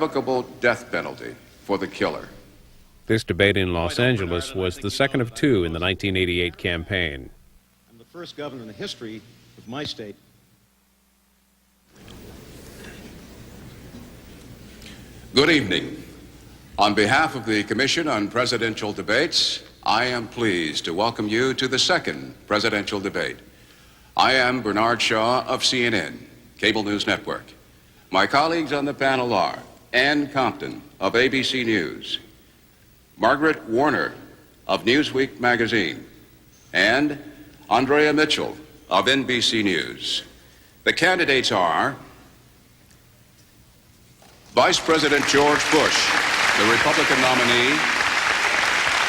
irrevocable death penalty for the killer. This debate in Los Angeles was the second of two in the 1988 campaign. I'm the first governor in the history of my state. Good evening. On behalf of the Commission on Presidential Debates, I am pleased to welcome you to the second presidential debate. I am Bernard Shaw of CNN, Cable News Network. My colleagues on the panel are Ann Compton of ABC News, Margaret Warner of Newsweek magazine, and Andrea Mitchell of NBC News. The candidates are Vice President George Bush, the Republican nominee,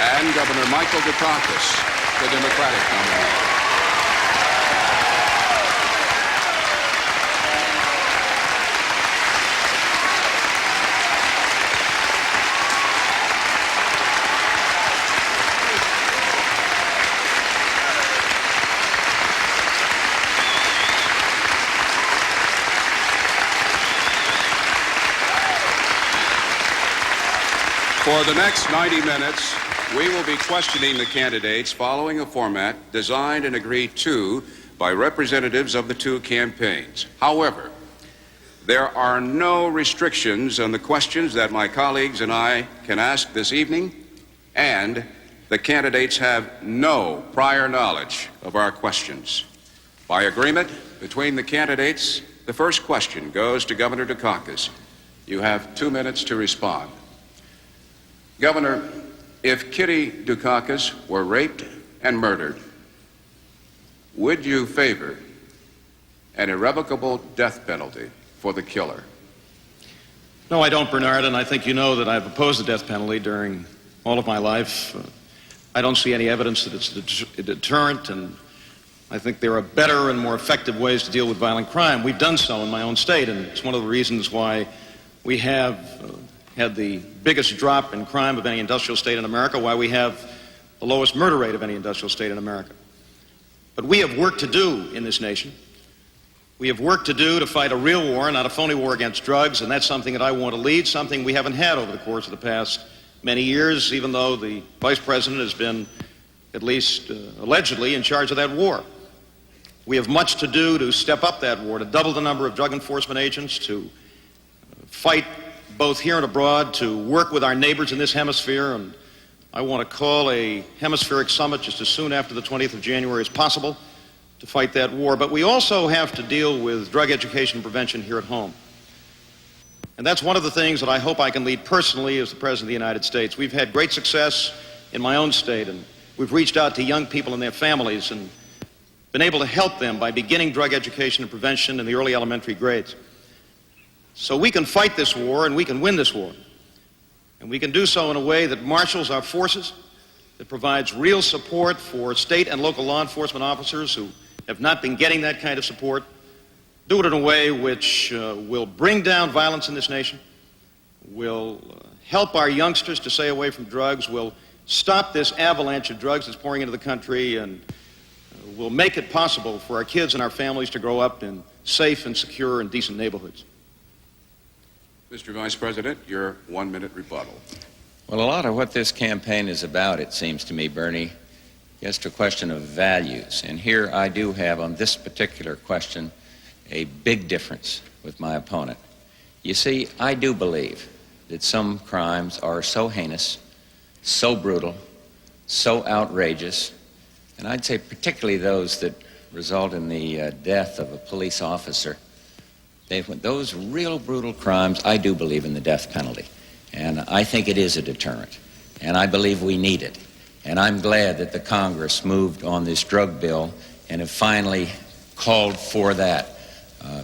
and Governor Michael Dukakis, the Democratic nominee. For the next 90 minutes, we will be questioning the candidates following a format designed and agreed to by representatives of the two campaigns. However, there are no restrictions on the questions that my colleagues and I can ask this evening, and the candidates have no prior knowledge of our questions. By agreement between the candidates, the first question goes to Governor Dukakis. You have 2 minutes to respond. Governor, if Kitty Dukakis were raped and murdered, would you favor an irrevocable death penalty for the killer? No, I don't, Bernard, and I think you know that I've opposed the death penalty during all of my life. I don't see any evidence that it's a deterrent, and I think there are better and more effective ways to deal with violent crime. We've done so in my own state, and it's one of the reasons why we have had the biggest drop in crime of any industrial state in America, why we have the lowest murder rate of any industrial state in America. But we have work to do in this nation. We have work to do to fight a real war, not a phony war against drugs, and that's something that I want to lead, something we haven't had over the course of the past many years, even though the Vice President has been, at least allegedly, in charge of that war. We have much to do to step up that war, to double the number of drug enforcement agents, to fight both here and abroad, to work with our neighbors in this hemisphere, and I want to call a hemispheric summit just as soon after the 20th of January as possible to fight that war. But we also have to deal with drug education and prevention here at home. And that's one of the things that I hope I can lead personally as the President of the United States. We've had great success in my own state, and we've reached out to young people and their families and been able to help them by beginning drug education and prevention in the early elementary grades. So we can fight this war, and we can win this war. And we can do so in a way that marshals our forces, that provides real support for state and local law enforcement officers who have not been getting that kind of support, do it in a way which will bring down violence in this nation, will help our youngsters to stay away from drugs, will stop this avalanche of drugs that's pouring into the country, and will make it possible for our kids and our families to grow up in safe and secure and decent neighborhoods. Mr. Vice President, your 1 minute rebuttal. Well, a lot of what this campaign is about, it seems to me, Bernie, gets to a question of values. And here I do have, on this particular question, a big difference with my opponent. You see, I do believe that some crimes are so heinous, so brutal, so outrageous, and I'd say particularly those that result in the death of a police officer. Those real brutal crimes, I do believe in the death penalty. And I think it is a deterrent. And I believe we need it. And I'm glad that the Congress moved on this drug bill and have finally called for that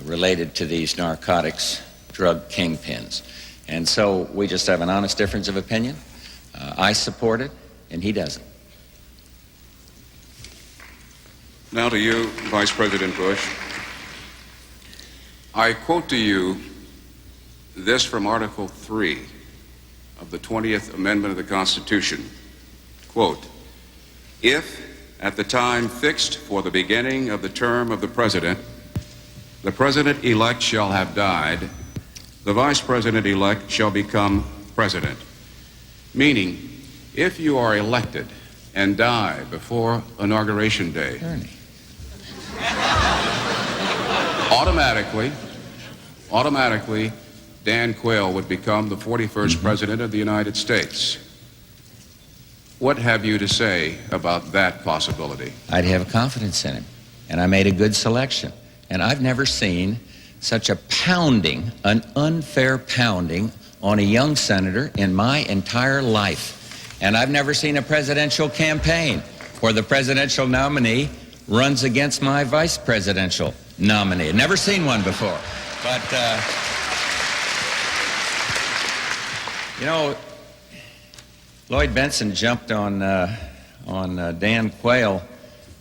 related to these narcotics drug kingpins. And so we just have an honest difference of opinion. I support it, and he doesn't. Now to you, Vice President Bush. I quote to you this from Article 3 of the 20th Amendment of the Constitution. Quote, if at the time fixed for the beginning of the term of the President-elect shall have died, the vice president-elect shall become president. Meaning, if you are elected and die before Inauguration Day, Bernie. automatically, Dan Quayle would become the 41st President of the United States. What have you to say about that possibility? I'd have confidence in him, and I made a good selection. And I've never seen such a pounding, an unfair pounding on a young senator in my entire life. And I've never seen a presidential campaign where the presidential nominee runs against my vice presidential nominee. Never seen one before. But, you know, Lloyd Bentsen jumped on Dan Quayle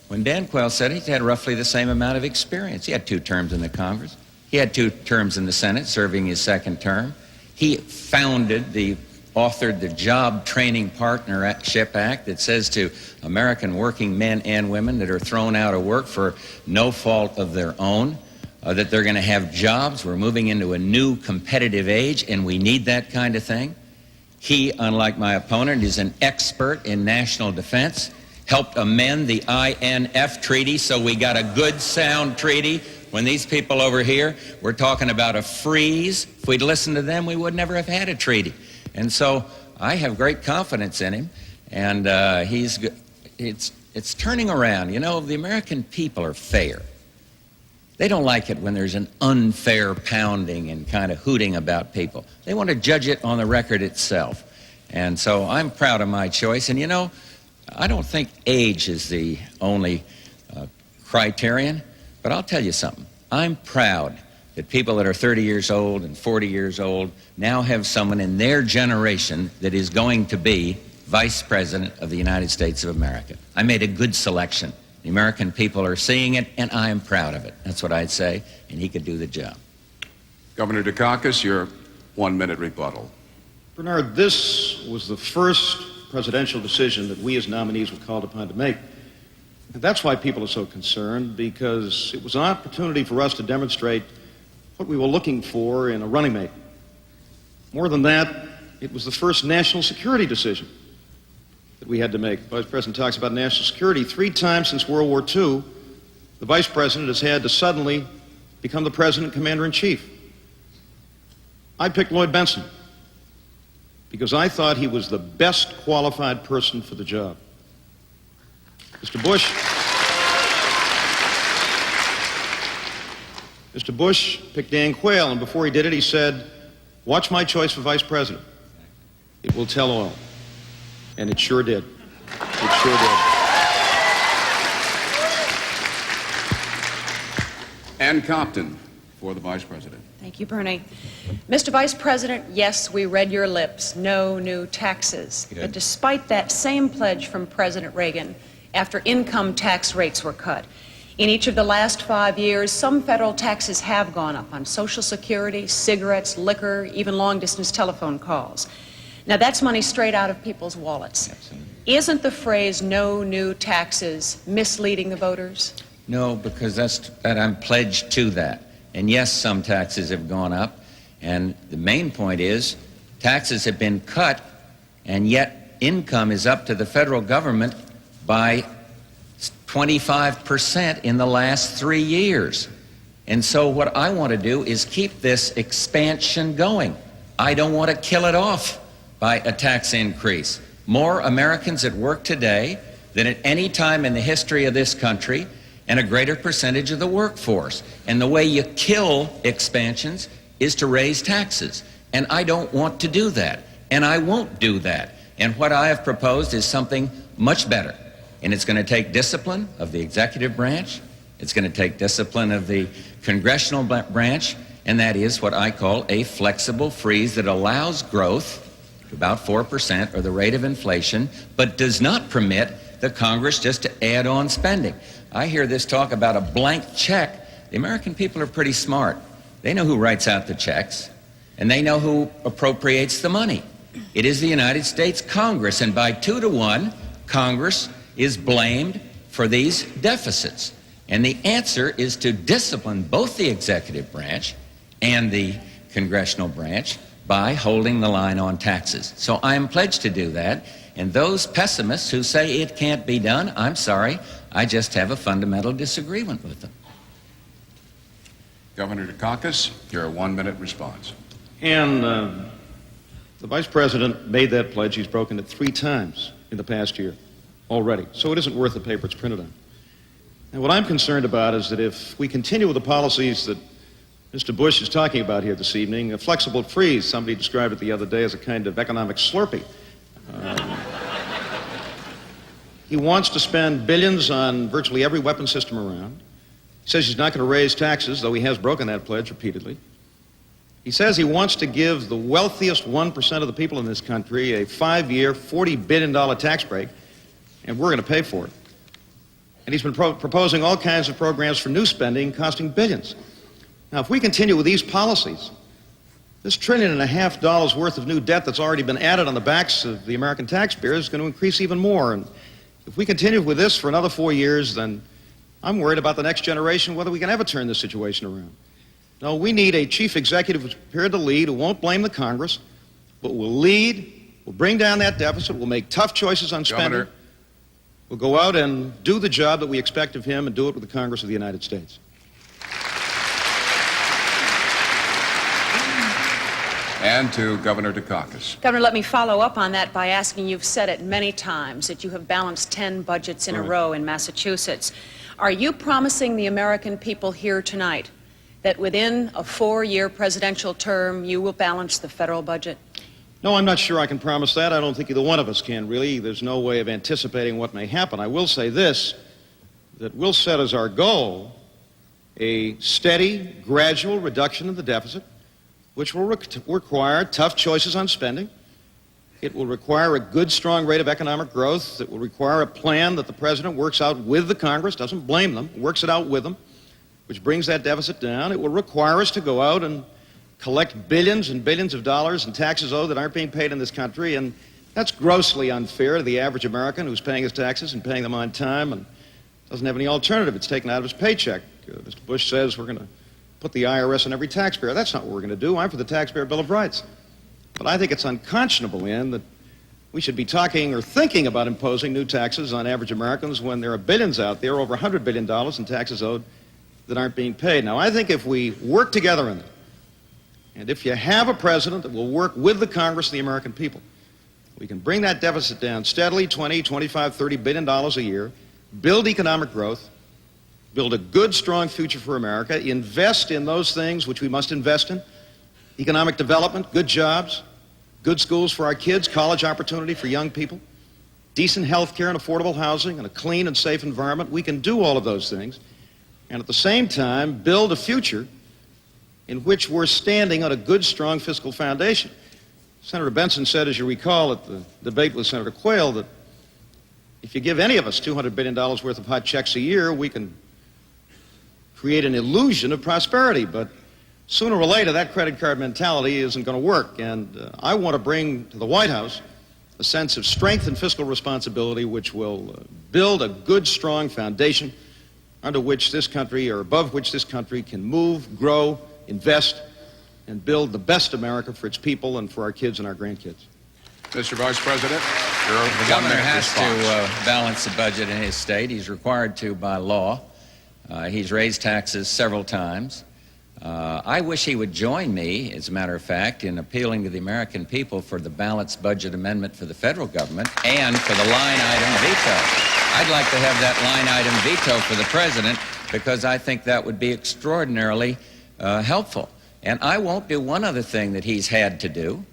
when Dan Quayle said he'd had roughly the same amount of experience. He had 2 terms in the Congress. He had 2 terms in the Senate, serving his 2nd term. He authored the Job Training Partnership Act that says to American working men and women that are thrown out of work for no fault of their own, that they're going to have jobs. We're moving into a new competitive age, and we need that kind of thing. He, unlike my opponent, is an expert in national defense, helped amend the INF treaty, so we got a good, sound treaty. When these people over here were talking about a freeze, if we'd listened to them, we would never have had a treaty. And so I have great confidence in him, and it's turning around. You know, the American people are fair. They don't like it when there's an unfair pounding and kind of hooting about people. They want to judge it on the record itself. And so I'm proud of my choice. And you know, I don't think age is the only criterion, but I'll tell you something. I'm proud that people that are 30 years old and 40 years old now have someone in their generation that is going to be Vice President of the United States of America. I made a good selection. The American people are seeing it, and I am proud of it. That's what I'd say, and he could do the job. Governor Dukakis, your 1-minute rebuttal. Bernard, this was the first presidential decision that we as nominees were called upon to make. And that's why people are so concerned, because it was an opportunity for us to demonstrate what we were looking for in a running mate. More than that, it was the first national security decision that we had to make. The Vice President talks about national security. 3 times since World War II, the Vice President has had to suddenly become the President Commander-in-Chief. I picked Lloyd Bentsen because I thought he was the best qualified person for the job. Mr. Bush picked Dan Quayle, and before he did it, he said, "Watch my choice for Vice President. It will tell all." And it sure did. It sure did. Ann Compton for the Vice President. Thank you, Bernie. Mr. Vice President, yes, we read your lips. No new taxes. Good. But despite that same pledge from President Reagan, after income tax rates were cut, in each of the last 5 years, some federal taxes have gone up on Social Security, cigarettes, liquor, even long-distance telephone calls. Now, that's money straight out of people's wallets. Absolutely. Isn't the phrase "no new taxes" misleading the voters? No, because I'm pledged to that. And yes, some taxes have gone up. And the main point is taxes have been cut, and yet income is up to the federal government by 25% in the last 3 years. And so what I want to do is keep this expansion going. I don't want to kill it off by a tax increase. More Americans at work today than at any time in the history of this country, and a greater percentage of the workforce. And the way you kill expansions is to raise taxes. And I don't want to do that. And I won't do that. And what I have proposed is something much better. And it's going to take discipline of the executive branch. It's going to take discipline of the congressional branch. And that is what I call a flexible freeze that allows growth to about 4% or the rate of inflation, but does not permit the Congress just to add on spending. I hear this talk about a blank check. The American people are pretty smart. They know who writes out the checks, and they know who appropriates the money. It is the United States Congress, and by 2 to 1, Congress is blamed for these deficits. And the answer is to discipline both the executive branch and the congressional branch by holding the line on taxes. So I am pledged to do that. And those pessimists who say it can't be done, I'm sorry, I just have a fundamental disagreement with them. Governor Dukakis, your 1-minute response. And the Vice President made that pledge. He's broken it 3 times in the past year already. So it isn't worth the paper it's printed on. And what I'm concerned about is that if we continue with the policies that Mr. Bush is talking about here this evening, a flexible freeze, somebody described it the other day as a kind of economic Slurpee. He wants to spend billions on virtually every weapon system around. He says he's not going to raise taxes, though he has broken that pledge repeatedly. He says he wants to give the wealthiest 1% of the people in this country a 5-year, $40 billion tax break, and we're going to pay for it. And he's been proposing all kinds of programs for new spending costing billions. Now, if we continue with these policies, this $1.5 trillion worth of new debt that's already been added on the backs of the American taxpayer is going to increase even more. And if we continue with this for another 4 years, then I'm worried about the next generation, whether we can ever turn this situation around. No, we need a chief executive who's prepared to lead, who won't blame the Congress, but will lead, will bring down that deficit, will make tough choices on spending. Governor. Will go out and do the job that we expect of him and do it with the Congress of the United States. And to Governor Dukakis. Governor, let me follow up on that by asking, you've said it many times that you have balanced 10 budgets in a row in Massachusetts. Are you promising the American people here tonight that within a 4-year presidential term you will balance the federal budget? No, I'm not sure I can promise that. I don't think either one of us can, really. There's no way of anticipating what may happen. I will say this, that we'll set as our goal a steady, gradual reduction in the deficit, which will require tough choices on spending. It will require a good, strong rate of economic growth. It will require a plan that the President works out with the Congress, doesn't blame them, works it out with them, which brings that deficit down. It will require us to go out and collect billions and billions of dollars in taxes owed that aren't being paid in this country, and that's grossly unfair to the average American who's paying his taxes and paying them on time and doesn't have any alternative. It's taken out of his paycheck. Mr. Bush says we're going to put the IRS on every taxpayer. That's not what we're going to do. I'm for the Taxpayer Bill of Rights. But I think it's unconscionable, Ann, that we should be talking or thinking about imposing new taxes on average Americans when there are billions out there, over $100 billion in taxes owed that aren't being paid. Now, I think if we work together in that, and if you have a president that will work with the Congress and the American people, we can bring that deficit down steadily, $20, $25, $30 billion a year, build economic growth, build a good, strong future for America, invest in those things which we must invest in, economic development, good jobs, good schools for our kids, college opportunity for young people, decent health care and affordable housing, and a clean and safe environment. We can do all of those things, and at the same time, build a future in which we're standing on a good, strong fiscal foundation. Senator Benson said, as you recall, at the debate with Senator Quayle, that if you give any of us $200 billion worth of hot checks a year, we can create an illusion of prosperity. But sooner or later, that credit card mentality isn't going to work. And I want to bring to the White House a sense of strength and fiscal responsibility which will build a good, strong foundation under which this country, or above which this country, can move, grow, invest, and build the best America for its people and for our kids and our grandkids. Mr. Vice President, your The governor 1-minute has response. to balance the budget in his state. He's required to by law. He's raised taxes several times. I wish he would join me, as a matter of fact, in appealing to the American people for the balanced budget amendment for the federal government and for the line item veto. I'd like to have that line item veto for the president because I think that would be extraordinarily helpful. And I won't do one other thing that he's had to do.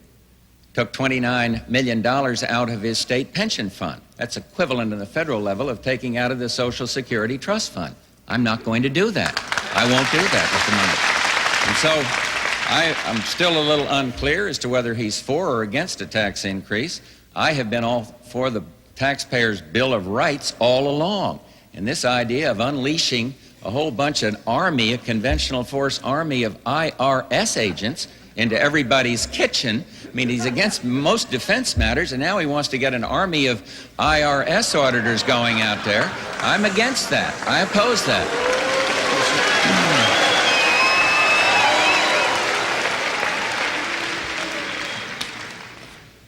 Took $29 million out of his state pension fund. That's equivalent on the federal level of taking out of the Social Security Trust Fund. I'm not going to do that. I won't do that at the moment. And so I'm still a little unclear as to whether he's for or against a tax increase. I have been all for the taxpayers' Bill of Rights all along. And this idea of unleashing a whole bunch of army, a conventional force army of IRS agents into everybody's kitchen. I mean, he's against most defense matters, and now he wants to get an army of IRS auditors going out there. I'm against that. I oppose that.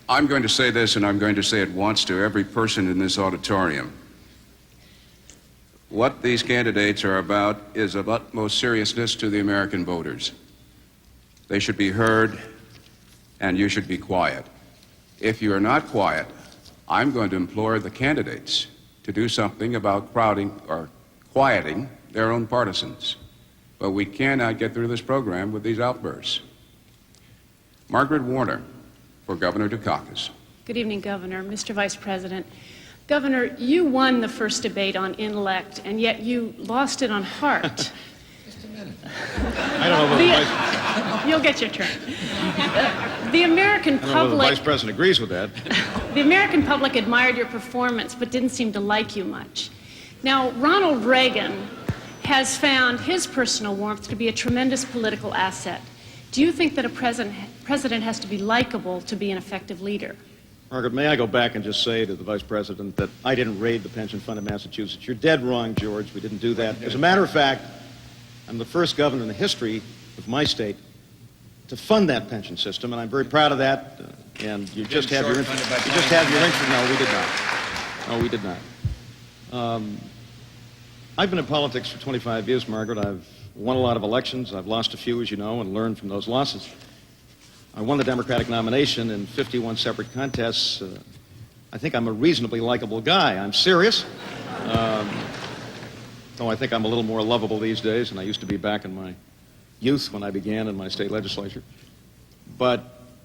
I'm going to say this, and I'm going to say it once to every person in this auditorium. What these candidates are about is of utmost seriousness to the American voters. They should be heard, and you should be quiet. If you are not quiet, I'm going to implore the candidates to do something about crowding or quieting their own partisans. But we cannot get through this program with these outbursts. Margaret Warner for Governor Dukakis. Good evening, Governor. Mr. Vice President. Governor, you won the first debate on intellect, and yet you lost it on heart. Just a minute. I don't know whether You'll get your turn. The American I don't know whether the public... Vice President agrees with that. The American public admired your performance, but didn't seem to like you much. Now, Ronald Reagan has found his personal warmth to be a tremendous political asset. Do you think that a president has to be likable to be an effective leader? Margaret, may I go back and just say to the Vice President that I didn't raid the pension fund in Massachusetts. You're dead wrong, George. We didn't do that. As a matter of fact, I'm the first governor in the history of my state to fund that pension system, and I'm very proud of that. And you just have your interest. You just have your interest. No, we did not. No, we did not. I've been in politics for 25 years, Margaret. I've won a lot of elections. I've lost a few, as you know, and learned from those losses. I won the Democratic nomination in 51 separate contests. I think I'm a reasonably likable guy. I'm serious. Though I think I'm a little more lovable these days than I used to be back in my youth when I began in my state legislature. But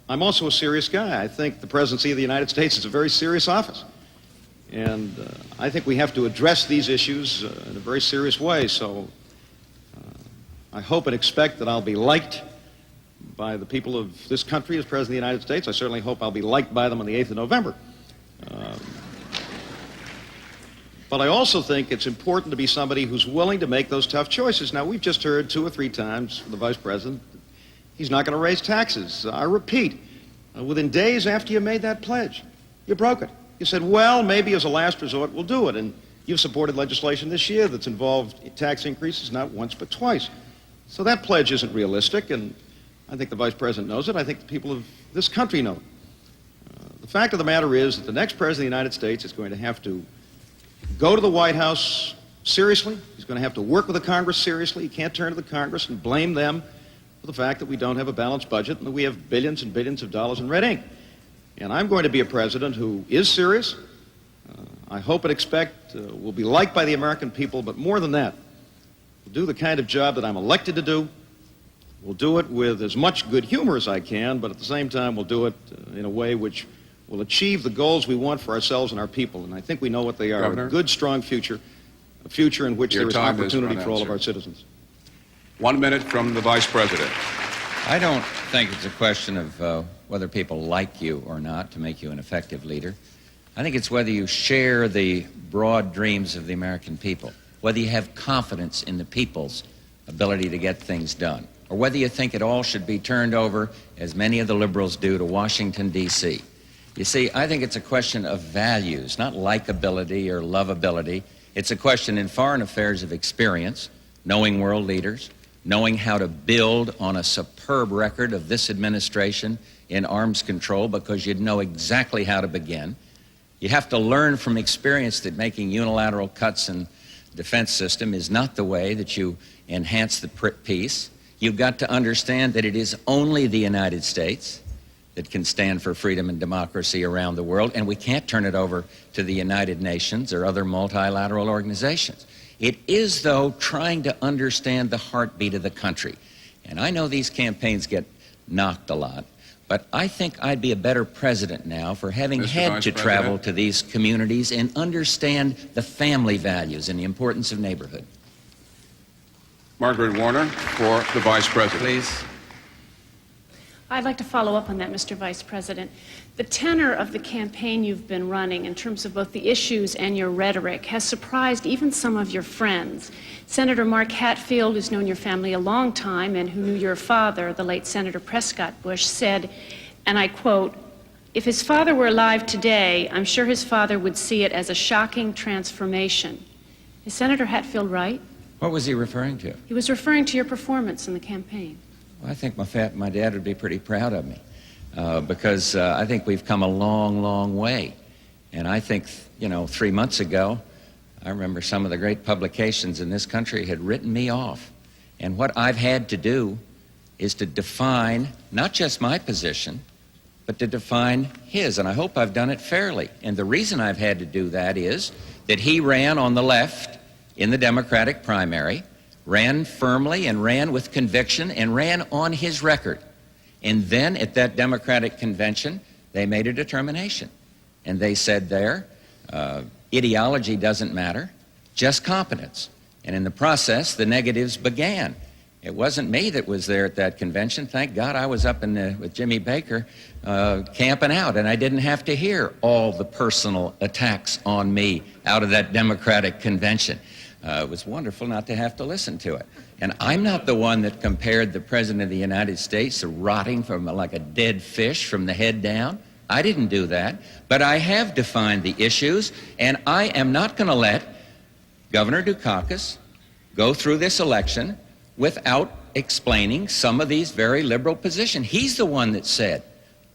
I'm also a serious guy. I think the presidency of the United States is a very serious office. And I think we have to address these issues in a very serious way. So I hope and expect that I'll be liked by the people of this country as President of the United States. I certainly hope I'll be liked by them on the 8th of November. But I also think it's important to be somebody who's willing to make those tough choices. Now, we've just heard 2 or 3 times from the Vice President, he's not going to raise taxes. I repeat, within days after you made that pledge, you broke it. You said, well, maybe as a last resort, we'll do it. And you've supported legislation this year that's involved tax increases not once but twice. So that pledge isn't realistic, and I think the Vice President knows it. I think the people of this country know it. The fact of the matter is that the next President of the United States is going to have to go to the White House seriously. He's going to have to work with the Congress seriously. He can't turn to the Congress and blame them for the fact that we don't have a balanced budget and that we have billions and billions of dollars in red ink. And I'm going to be a president who is serious. I hope and expect will be liked by the American people, but more than that, will do the kind of job that I'm elected to do. We'll do it with as much good humor as I can, but at the same time, we'll do it in a way which will achieve the goals we want for ourselves and our people. And I think we know what they are. Governor? A good, strong future, a future in which Your there is time has opportunity run for out, all of sir. our citizens. 1 minute from the Vice President. I don't think it's a question of whether people like you or not to make you an effective leader. I think it's whether you share the broad dreams of the American people, whether you have confidence in the people's ability to get things done, or whether you think it all should be turned over, as many of the liberals do, to Washington, D.C. You see, I think it's a question of values, not likability or lovability. It's a question in foreign affairs of experience, knowing world leaders, knowing how to build on a superb record of this administration in arms control, because you'd know exactly how to begin. You have to learn from experience that making unilateral cuts in the defense system is not the way that you enhance the peace. You've got to understand that it is only the United States that can stand for freedom and democracy around the world, and we can't turn it over to the United Nations or other multilateral organizations. It is, though, trying to understand the heartbeat of the country. And I know these campaigns get knocked a lot, but I think I'd be a better president now for having Mr. had Vice to travel President. to these communities and understand the family values and the importance of neighborhood. Margaret Warner for the Vice President. Please. I'd like to follow up on that, Mr. Vice President. The tenor of the campaign you've been running in terms of both the issues and your rhetoric has surprised even some of your friends. Senator Mark Hatfield, who's known your family a long time and who knew your father, the late Senator Prescott Bush, said, and I quote, "If his father were alive today, I'm sure his father would see it as a shocking transformation." Is Senator Hatfield right? What was he referring to? He was referring to your performance in the campaign. Well, I think my dad would be pretty proud of me. because I think we've come a long, long way. And I think, 3 months ago, I remember some of the great publications in this country had written me off. And what I've had to do is to define not just my position, but to define his. And I hope I've done it fairly. And the reason I've had to do that is that he ran on the left in the Democratic primary, ran firmly and ran with conviction and ran on his record. And then at that Democratic convention, they made a determination. And they said there, ideology doesn't matter, just competence. And in the process, the negatives began. It wasn't me that was there at that convention. Thank God I was up with Jimmy Baker camping out, and I didn't have to hear all the personal attacks on me out of that Democratic convention. It was wonderful not to have to listen to it. And I'm not the one that compared the President of the United States to rotting from like a dead fish from the head down. I didn't do that, but I have defined the issues, and I am not going to let Governor Dukakis go through this election without explaining some of these very liberal positions. He's the one that said,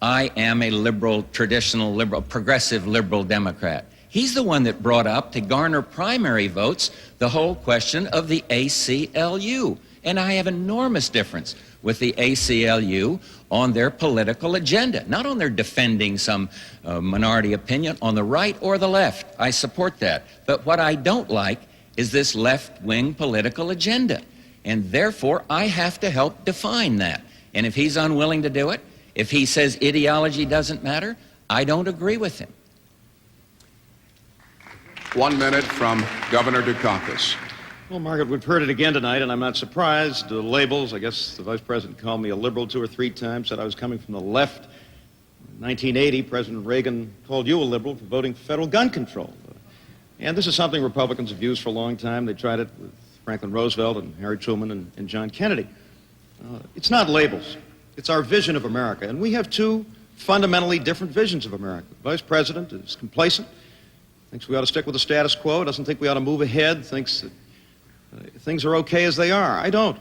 I am a liberal, traditional liberal, progressive liberal Democrat. He's the one that brought up, to garner primary votes, the whole question of the ACLU. And I have enormous difference with the ACLU on their political agenda, not on their defending some minority opinion on the right or the left. I support that. But what I don't like is this left-wing political agenda. And therefore, I have to help define that. And if he's unwilling to do it, if he says ideology doesn't matter, I don't agree with him. 1 minute from Governor Dukakis. Well, Margaret, we've heard it again tonight, and I'm not surprised. The labels, I guess the Vice President called me a liberal 2 or 3 times, said I was coming from the left. In 1980, President Reagan called you a liberal for voting for federal gun control. And this is something Republicans have used for a long time. They tried it with Franklin Roosevelt and Harry Truman and John Kennedy. It's not labels. It's our vision of America. And we have 2 fundamentally different visions of America. The Vice President is complacent, thinks we ought to stick with the status quo, doesn't think we ought to move ahead, thinks that things are okay as they are. I don't.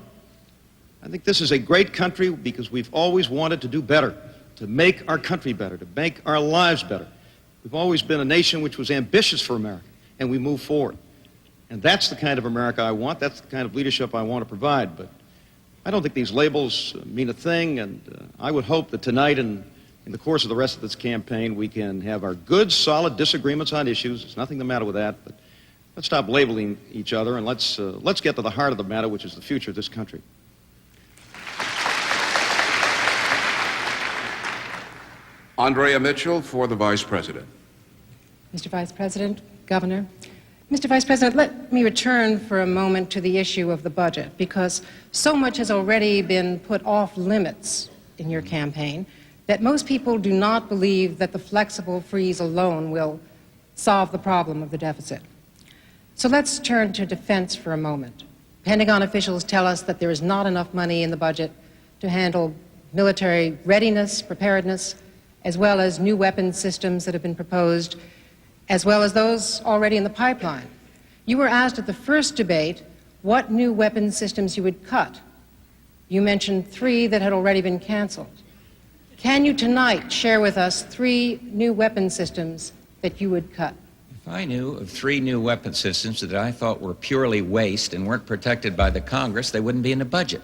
I think this is a great country because we've always wanted to do better, to make our country better, to make our lives better. We've always been a nation which was ambitious for America, and we move forward. And that's the kind of America I want. That's the kind of leadership I want to provide. But I don't think these labels mean a thing, and I would hope that tonight and in the course of the rest of this campaign, we can have our good, solid disagreements on issues. There's nothing the matter with that, but let's stop labeling each other, and let's get to the heart of the matter, which is the future of this country. Andrea Mitchell for the Vice President. Mr. Vice President, Governor. Mr. Vice President, let me return for a moment to the issue of the budget, because so much has already been put off limits in your campaign that most people do not believe that the flexible freeze alone will solve the problem of the deficit. So let's turn to defense for a moment. Pentagon officials tell us that there is not enough money in the budget to handle military readiness, preparedness, as well as new weapons systems that have been proposed, as well as those already in the pipeline. You were asked at the first debate what new weapons systems you would cut. You mentioned 3 that had already been canceled. Can you tonight share with us 3 new weapon systems that you would cut? If I knew of 3 new weapon systems that I thought were purely waste and weren't protected by the Congress, they wouldn't be in the budget.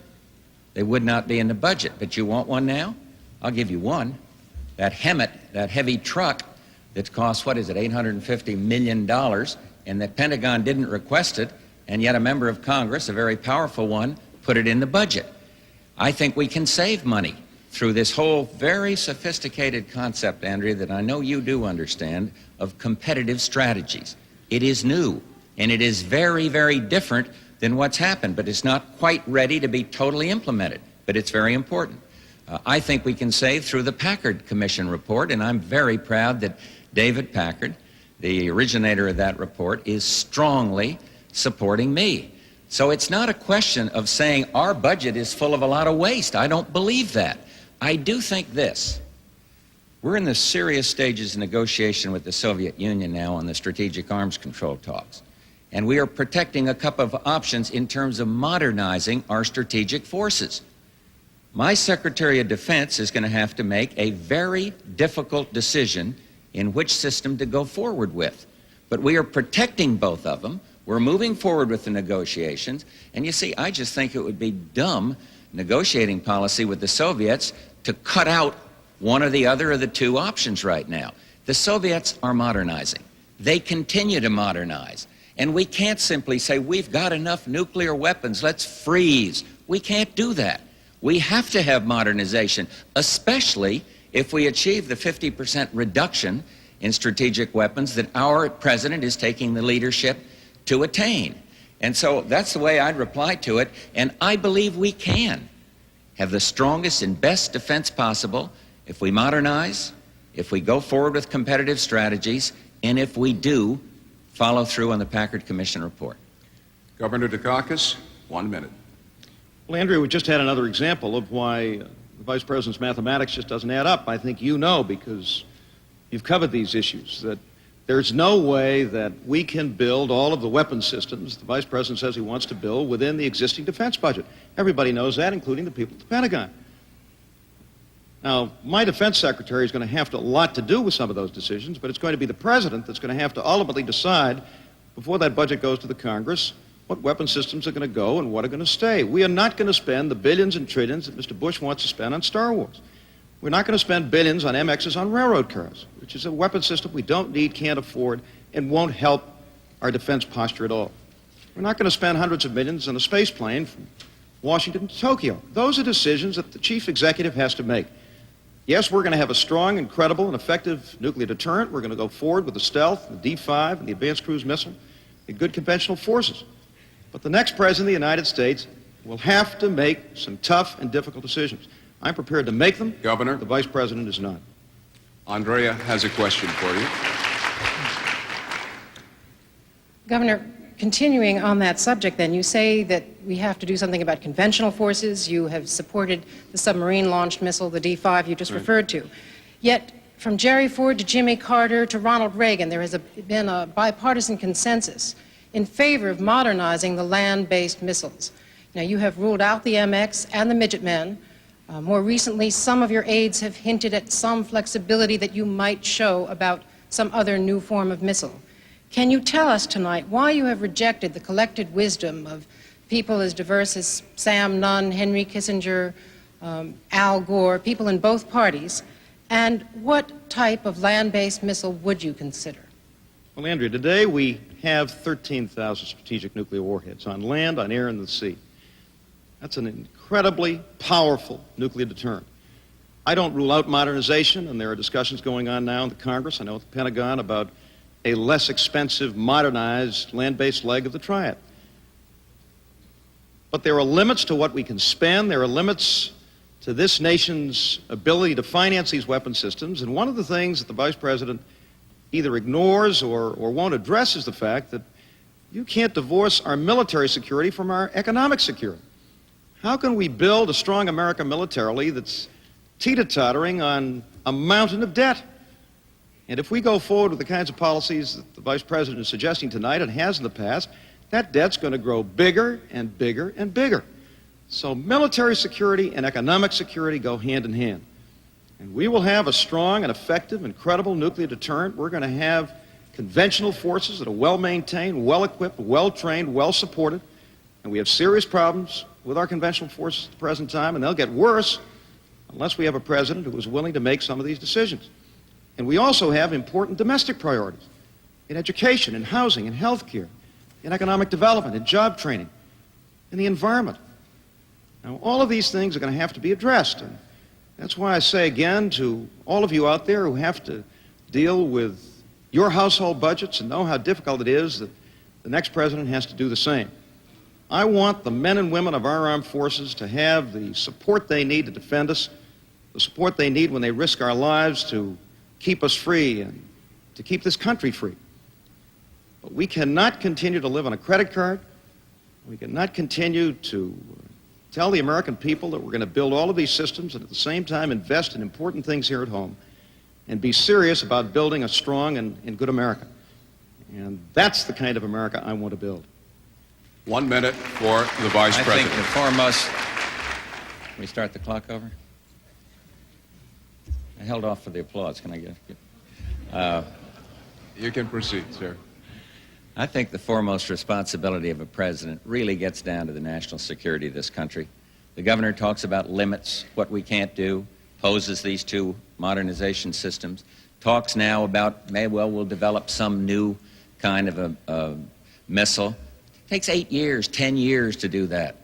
They would not be in the budget. But you want one now? I'll give you one. That Hemet, that heavy truck that costs, $850 million, and the Pentagon didn't request it, and yet a member of Congress, a very powerful one, put it in the budget. I think we can save money through this whole very sophisticated concept, Andrea, that I know you do understand, of competitive strategies. It is new, and it is very, very different than what's happened, but it's not quite ready to be totally implemented, but it's very important. I think we can save through the Packard Commission report, and I'm very proud that David Packard, the originator of that report, is strongly supporting me. So it's not a question of saying our budget is full of a lot of waste. I don't believe that. I do think this. We're in the serious stages of negotiation with the Soviet Union now on the strategic arms control talks. And we are protecting a couple of options in terms of modernizing our strategic forces. my Secretary of Defense is going to have to make a very difficult decision in which system to go forward with. But we are protecting both of them. We're moving forward with the negotiations. And you see, I just think it would be dumb negotiating policy with the Soviets to cut out one or the other of the two options right now. The Soviets are modernizing. They continue to modernize. And we can't simply say, we've got enough nuclear weapons, let's freeze. We can't do that. We have to have modernization, especially if we achieve the 50% reduction in strategic weapons that our president is taking the leadership to attain. And so that's the way I'd reply to it. And I believe we can have the strongest and best defense possible if we modernize, if we go forward with competitive strategies, and if we do follow through on the Packard Commission report. Governor Dukakis, 1 minute. Well, Andrea, we just had another example of why the Vice President's mathematics just doesn't add up. I think you know, because you've covered these issues, that there's no way that we can build all of the weapon systems the Vice President says he wants to build within the existing defense budget. Everybody knows that, including the people at the Pentagon. Now, my defense secretary is going to have a lot to do with some of those decisions, but it's going to be the President that's going to have to ultimately decide, before that budget goes to the Congress, what weapon systems are going to go and what are going to stay. We are not going to spend the billions and trillions that Mr. Bush wants to spend on Star Wars. We're not going to spend billions on MXs on railroad cars, which is a weapon system we don't need, can't afford, and won't help our defense posture at all. We're not going to spend hundreds of millions on a space plane from Washington to Tokyo. Those are decisions that the chief executive has to make. Yes, we're going to have a strong and credible and effective nuclear deterrent. We're going to go forward with the stealth, the D-5, and the advanced cruise missile, and good conventional forces. But the next president of the United States will have to make some tough and difficult decisions. I'm prepared to make them. Governor. The Vice President is not. Andrea has a question for you. Governor, continuing on that subject then, you say that we have to do something about conventional forces. You have supported the submarine-launched missile, the D-5 you just referred to. Yet, from Jerry Ford to Jimmy Carter to Ronald Reagan, there has been a bipartisan consensus in favor of modernizing the land-based missiles. Now, you have ruled out the MX and the Midgetmen. More recently, some of your aides have hinted at some flexibility that you might show about some other new form of missile. Can you tell us tonight why you have rejected the collected wisdom of people as diverse as Sam Nunn, Henry Kissinger, Al Gore, people in both parties, and what type of land-based missile would you consider? Well, Andrea, today we have 13,000 strategic nuclear warheads on land, on air, and the sea. That's an incredibly powerful nuclear deterrent. I don't rule out modernization, and there are discussions going on now in the Congress, I know at the Pentagon, about a less expensive, modernized, land-based leg of the triad. But there are limits to what we can spend. There are limits to this nation's ability to finance these weapon systems. And one of the things that the Vice President either ignores or won't address is the fact that you can't divorce our military security from our economic security. How can we build a strong America militarily that's teeter-tottering on a mountain of debt? And if we go forward with the kinds of policies that the Vice President is suggesting tonight and has in the past, that debt's going to grow bigger and bigger and bigger. So military security and economic security go hand in hand. And we will have a strong and effective and credible nuclear deterrent. We're going to have conventional forces that are well-maintained, well-equipped, well-trained, well-supported. And we have serious problems with our conventional forces at the present time, and they'll get worse unless we have a president who is willing to make some of these decisions. And we also have important domestic priorities in education, in housing, in health care, in economic development, in job training, in the environment. Now, all of these things are going to have to be addressed. And that's why I say again to all of you out there who have to deal with your household budgets and know how difficult it is, that the next president has to do the same. I want the men and women of our armed forces to have the support they need to defend us, the support they need when they risk our lives to keep us free and to keep this country free. But we cannot continue to live on a credit card. We cannot continue to tell the American people that we're going to build all of these systems and at the same time invest in important things here at home and be serious about building a strong and good America. And that's the kind of America I want to build. 1 minute for the Vice President. I think we start the clock over? I held off for the applause. Can I get You can proceed, sir. I think the foremost responsibility of a president really gets down to the national security of this country. The governor talks about limits, what we can't do, poses these two modernization systems, talks now about, we'll develop some new kind of a missile. It takes 8 years, 10 years to do that.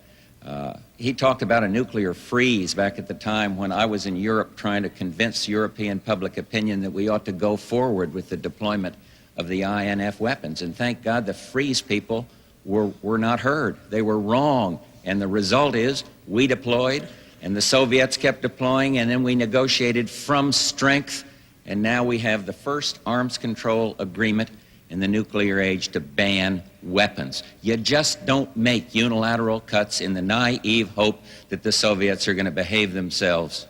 He talked about a nuclear freeze back at the time when I was in Europe trying to convince European public opinion that we ought to go forward with the deployment of the INF weapons. And thank God the freeze people were not heard. They were wrong. And the result is we deployed, and the Soviets kept deploying, and then we negotiated from strength, and now we have the first arms control agreement in the nuclear age to ban weapons. You just don't make unilateral cuts in the naive hope that the Soviets are going to behave themselves.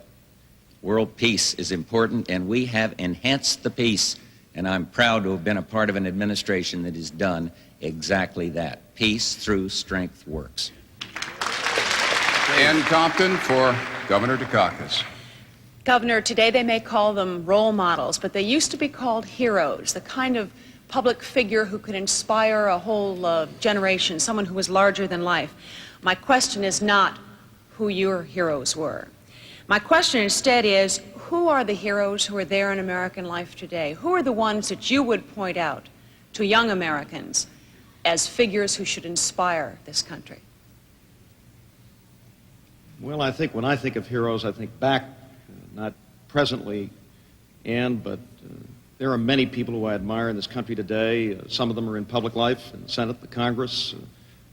World peace is important, and we have enhanced the peace. And I'm proud to have been a part of an administration that has done exactly that. Peace through strength works. Ann Compton for Governor Dukakis. Governor, today they may call them role models, but they used to be called heroes, the kind of public figure who could inspire a whole generation, someone who was larger than life. My question is not who your heroes were. My question instead is, who are the heroes who are there in American life today? Who are the ones that you would point out to young Americans as figures who should inspire this country? Well, I think when I think of heroes, I think back, not presently, but there are many people who I admire in this country today. Some of them are in public life, in the Senate, the Congress,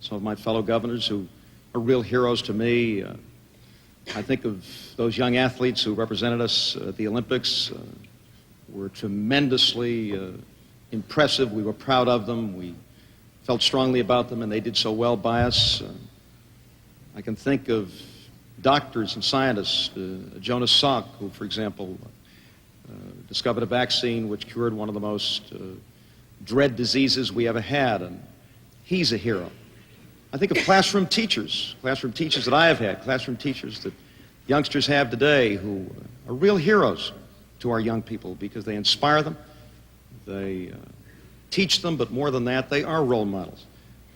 some of my fellow governors who are real heroes to me. I think of those young athletes who represented us at the Olympics, were tremendously impressive. We were proud of them. We felt strongly about them, and they did so well by us. I can think of doctors and scientists, Jonas Salk, who, for example, discovered a vaccine which cured one of the most dread diseases we ever had, and he's a hero. I think of classroom teachers that I have had, classroom teachers that youngsters have today who are real heroes to our young people because they inspire them, they teach them, but more than that, they are role models.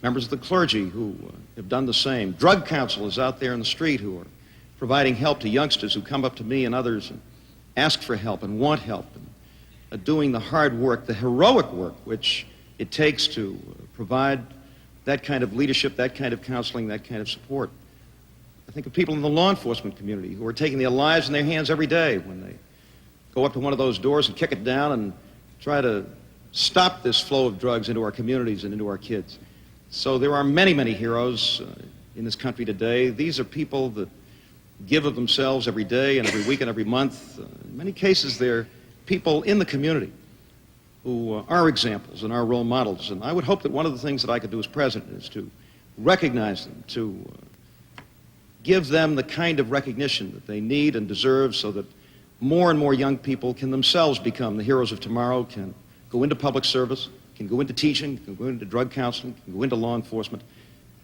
Members of the clergy who have done the same. Drug counselors out there in the street who are providing help to youngsters who come up to me and others and ask for help and want help and doing the hard work, the heroic work which it takes to provide that kind of leadership, that kind of counseling, that kind of support. I think of people in the law enforcement community who are taking their lives in their hands every day when they go up to one of those doors and kick it down and try to stop this flow of drugs into our communities and into our kids. So there are many, many heroes in this country today. These are people that give of themselves every day and every week and every month. In many cases, they're people in the community who are examples and are role models. And I would hope that one of the things that I could do as president is to recognize them, to give them the kind of recognition that they need and deserve so that more and more young people can themselves become the heroes of tomorrow, can go into public service, can go into teaching, can go into drug counseling, can go into law enforcement,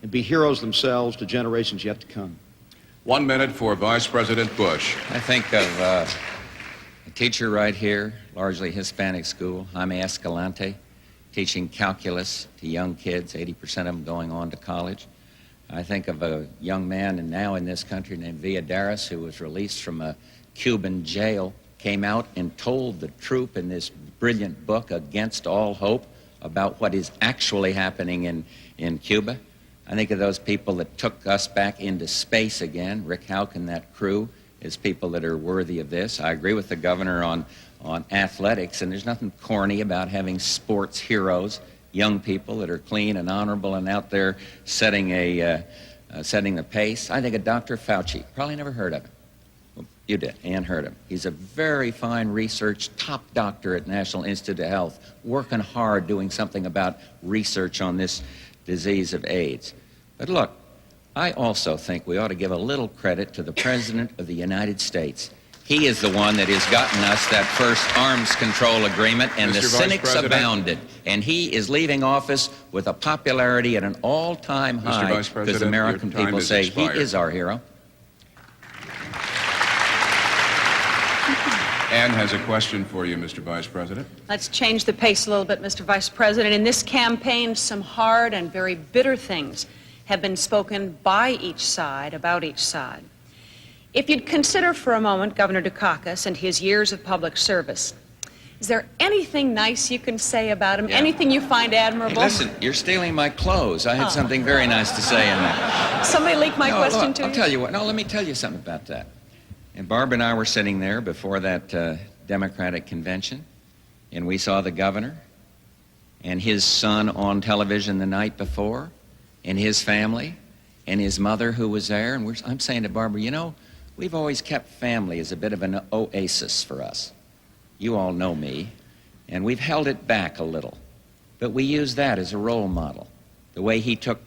and be heroes themselves to generations yet to come. 1 minute for Vice President Bush. I think of a teacher right here, largely Hispanic school, Jaime Escalante, teaching calculus to young kids, 80% of them going on to college. I think of a young man and now in this country named Villadares, who was released from a Cuban jail, came out and told the troop in this brilliant book, Against All Hope, about what is actually happening in Cuba. I think of those people that took us back into space again, Rick Houck and that crew, as people that are worthy of this. I agree with the governor on athletics, and there's nothing corny about having sports heroes, young people that are clean and honorable and out there setting the pace. I think of Dr. Fauci. Probably never heard of him. Well, you did. Ann heard him. He's a very fine research, top doctor at National Institute of Health, working hard doing something about research on this disease of AIDS. But look, I also think we ought to give a little credit to the President of the United States. He is the one that has gotten us that first arms control agreement, and Mr. the Vice cynics President, abounded. And he is leaving office with a popularity at an all-time high Vice President, because American your time people has say expired. he is our hero. Ann has a question for you, Mr. Vice President. Let's change the pace a little bit, Mr. Vice President. In this campaign, some hard and very bitter things have been spoken by each side about each side. If you'd consider for a moment Governor Dukakis and his years of public service, is there anything nice you can say about him? Yeah. Anything you find admirable? Hey, listen, you're stealing my clothes. I had something very nice to say in that. Somebody leaked my question look, to you? I'll tell you what. No, let me tell you something about that. And Barb and I were sitting there before that Democratic convention, and we saw the governor and his son on television the night before, and his family, and his mother who was there. And I'm saying to Barbara, you know, we've always kept family as a bit of an oasis for us. You all know me, and we've held it back a little. But we use that as a role model. The way he took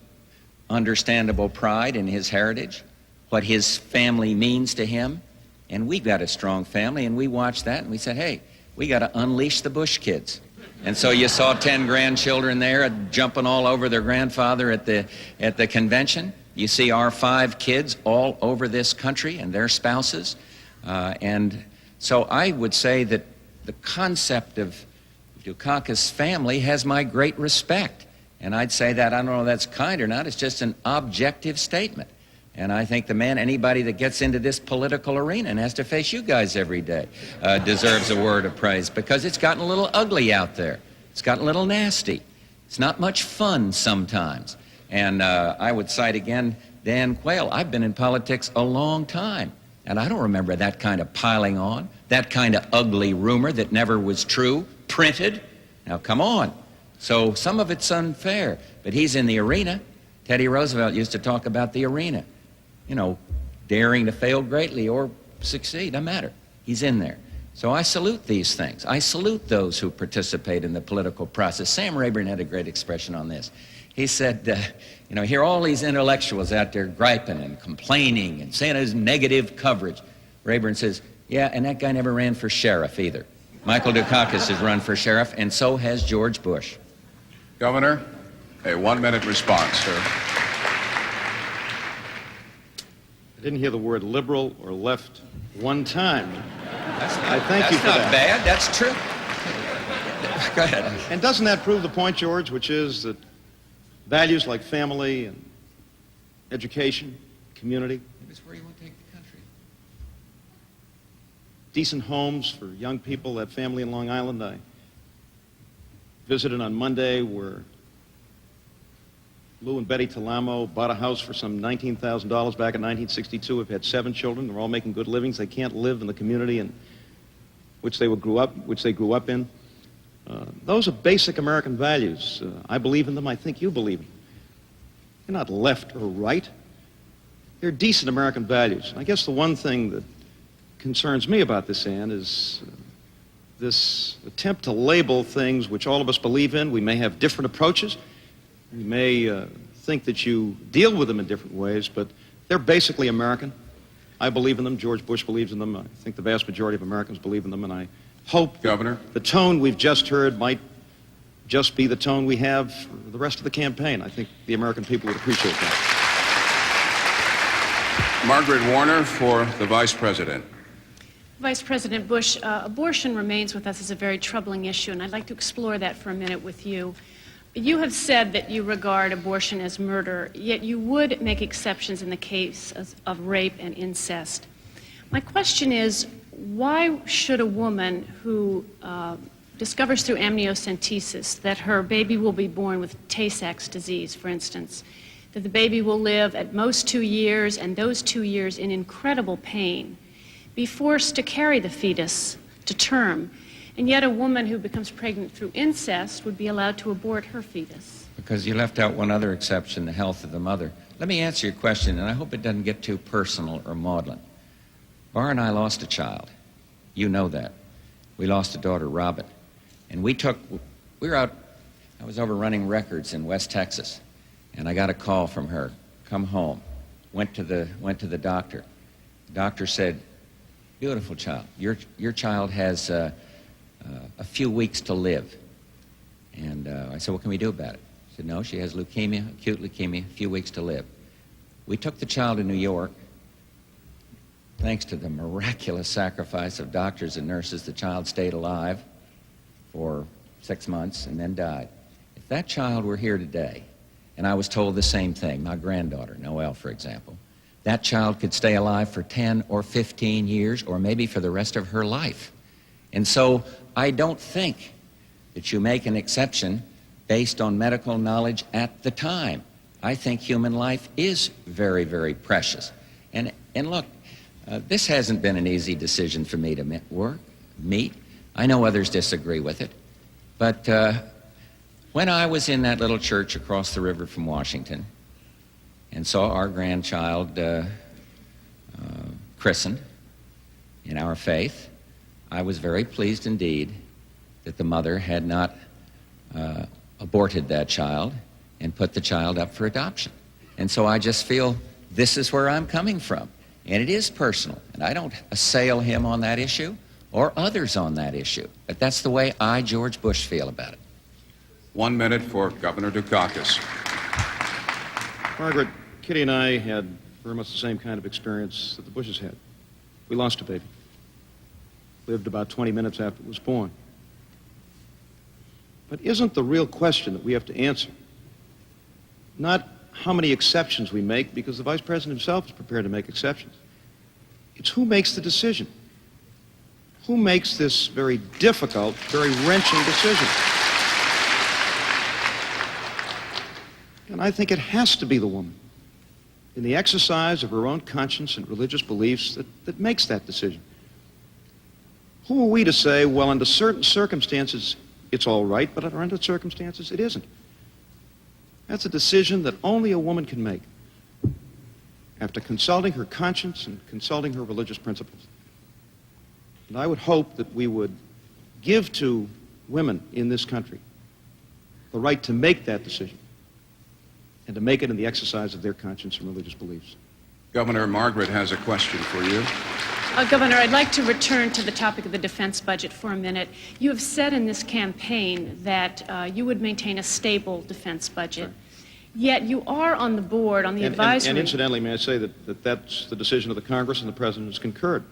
understandable pride in his heritage, what his family means to him, and we've got a strong family, and we watched that, and we said, hey, we got to unleash the Bush kids. And so you saw 10 grandchildren there jumping all over their grandfather at the convention. You see our 5 kids all over this country and their spouses. And so I would say that the concept of Dukakis' family has my great respect. And I'd say that, I don't know if that's kind or not, it's just an objective statement. And I think the man, anybody that gets into this political arena and has to face you guys every day, deserves a word of praise, because it's gotten a little ugly out there. It's gotten a little nasty. It's not much fun sometimes. And I would cite again Dan Quayle. I've been in politics a long time, and I don't remember that kind of piling on, that kind of ugly rumor that never was true, printed. Now, come on. So some of it's unfair, but he's in the arena. Teddy Roosevelt used to talk about the arena. You know, daring to fail greatly or succeed, doesn't matter. He's in there. So I salute these things. I salute those who participate in the political process. Sam Rayburn had a great expression on this. He said, you know, hear all these intellectuals out there griping and complaining and saying there's negative coverage. Rayburn says, yeah, and that guy never ran for sheriff either. Michael Dukakis has run for sheriff, and so has George Bush. Governor, a 1-minute response, sir. I didn't hear the word liberal or left one time. I thank you for that. That's not bad. That's true. Go ahead. And doesn't that prove the point, George, which is that values like family and education, community, It's where you want to take the country. decent homes for young people, that family in Long Island I visited on Monday where Lou and Betty Talamo bought a house for some $19,000 back in 1962. Have had 7 children. They're all making good livings. They can't live in the community in which they grew up in. Those are basic American values. I believe in them. I think you believe in them. They're not left or right. They're decent American values. I guess the one thing that concerns me about this, Ann, is this attempt to label things which all of us believe in. We may have different approaches. We may think that you deal with them in different ways, but they're basically American. I believe in them. George Bush believes in them. I think the vast majority of Americans believe in them, and I hope Governor, the tone we've just heard might just be the tone we have for the rest of the campaign. I think the American people would appreciate that. Margaret Warner for the Vice President. Vice President Bush, abortion remains with us as a very troubling issue, and I'd like to explore that for a minute with you. You have said that you regard abortion as murder, yet you would make exceptions in the case of rape and incest. My question is, why should a woman who discovers through amniocentesis that her baby will be born with Tay-Sachs disease, for instance, that the baby will live at most 2 years, and those 2 years in incredible pain, be forced to carry the fetus to term, and yet a woman who becomes pregnant through incest would be allowed to abort her fetus? Because you left out one other exception, the health of the mother. Let me answer your question, and I hope it doesn't get too personal or maudlin. Bar and I lost a child. You know that. We lost a daughter, Robin. And we were out, I was over running records in West Texas, and I got a call from her, come home. Went to the doctor. The doctor said, beautiful child. Your child has a few weeks to live. And I said, what can we do about it? He said, no, she has leukemia, acute leukemia, a few weeks to live. We took the child to New York. thanks to the miraculous sacrifice of doctors and nurses, the child stayed alive for 6 months and then died. If that child were here today, and I was told the same thing, my granddaughter, Noelle, for example, that child could stay alive for 10 or 15 years or maybe for the rest of her life. And so I don't think that you make an exception based on medical knowledge at the time. I think human life is very, very precious. And look, this hasn't been an easy decision for me to meet. I know others disagree with it. But when I was in that little church across the river from Washington and saw our grandchild christened in our faith, I was very pleased indeed that the mother had not aborted that child and put the child up for adoption. And so I just feel this is where I'm coming from. And it is personal. And I don't assail him on that issue or others on that issue. But that's the way I, George Bush, feel about it. 1 minute for Governor Dukakis. Margaret, Kitty and I had very much the same kind of experience that the Bushes had. We lost a baby. Lived about 20 minutes after it was born. But isn't the real question that we have to answer not how many exceptions we make, because the Vice President himself is prepared to make exceptions. It's who makes the decision. Who makes this very difficult, very wrenching decision? And I think it has to be the woman, in the exercise of her own conscience and religious beliefs, that makes that decision. Who are we to say, well, under certain circumstances, it's all right, but under other circumstances, it isn't? That's a decision that only a woman can make after consulting her conscience and consulting her religious principles. And I would hope that we would give to women in this country the right to make that decision and to make it in the exercise of their conscience and religious beliefs. Governor, Margaret has a question for you. Governor, I'd like to return to the topic of the defense budget for a minute. You have said in this campaign that you would maintain a stable defense budget. Yet you are on the board, on the advisory... And incidentally, may I say that that's the decision of the Congress, and the President has concurred.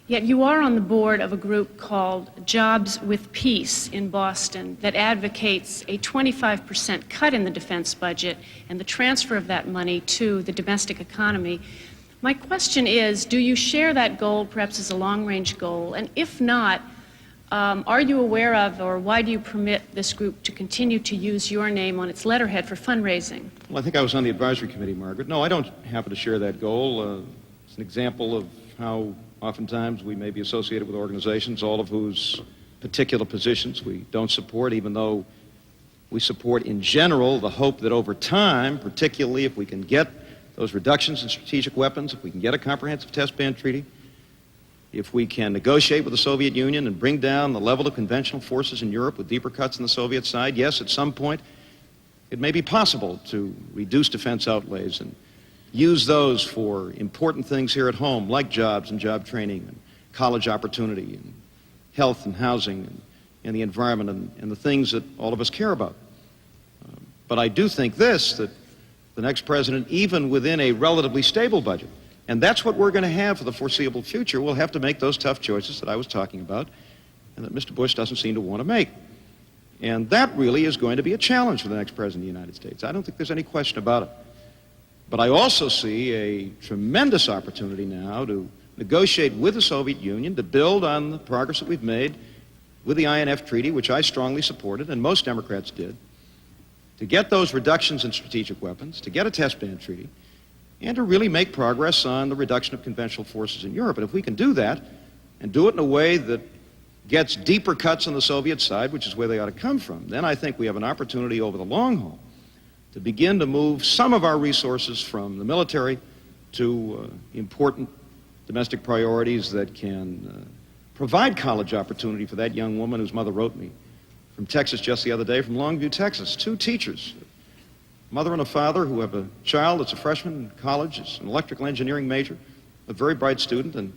Yet you are on the board of a group called Jobs with Peace in Boston that advocates a 25% cut in the defense budget and the transfer of that money to the domestic economy. My question is, do you share that goal, perhaps as a long-range goal? And if not, are you aware of, or why do you permit this group to continue to use your name on its letterhead for fundraising? Well, I think I was on the advisory committee, Margaret. No, I don't happen to share that goal. It's an example of how oftentimes we may be associated with organizations, all of whose particular positions we don't support, even though we support in general the hope that over time, particularly if we can get those reductions in strategic weapons, if we can get a comprehensive test ban treaty, if we can negotiate with the Soviet Union and bring down the level of conventional forces in Europe with deeper cuts on the Soviet side, yes, at some point it may be possible to reduce defense outlays and use those for important things here at home, like jobs and job training and college opportunity and health and housing and the environment and the things that all of us care about. But I do think this, that the next president, even within a relatively stable budget, and that's what we're going to have for the foreseeable future, we'll have to make those tough choices that I was talking about and that Mr. Bush doesn't seem to want to make. And that really is going to be a challenge for the next president of the United States. I don't think there's any question about it. But I also see a tremendous opportunity now to negotiate with the Soviet Union to build on the progress that we've made with the INF Treaty, which I strongly supported, and most Democrats did, to get those reductions in strategic weapons, to get a test ban treaty, and to really make progress on the reduction of conventional forces in Europe. And if we can do that, and do it in a way that gets deeper cuts on the Soviet side, which is where they ought to come from, then I think we have an opportunity over the long haul to begin to move some of our resources from the military to important domestic priorities that can provide college opportunity for that young woman whose mother wrote me from Texas just the other day, from Longview, Texas. 2 teachers, a mother and a father, who have a child that's a freshman in college, is an electrical engineering major, a very bright student, and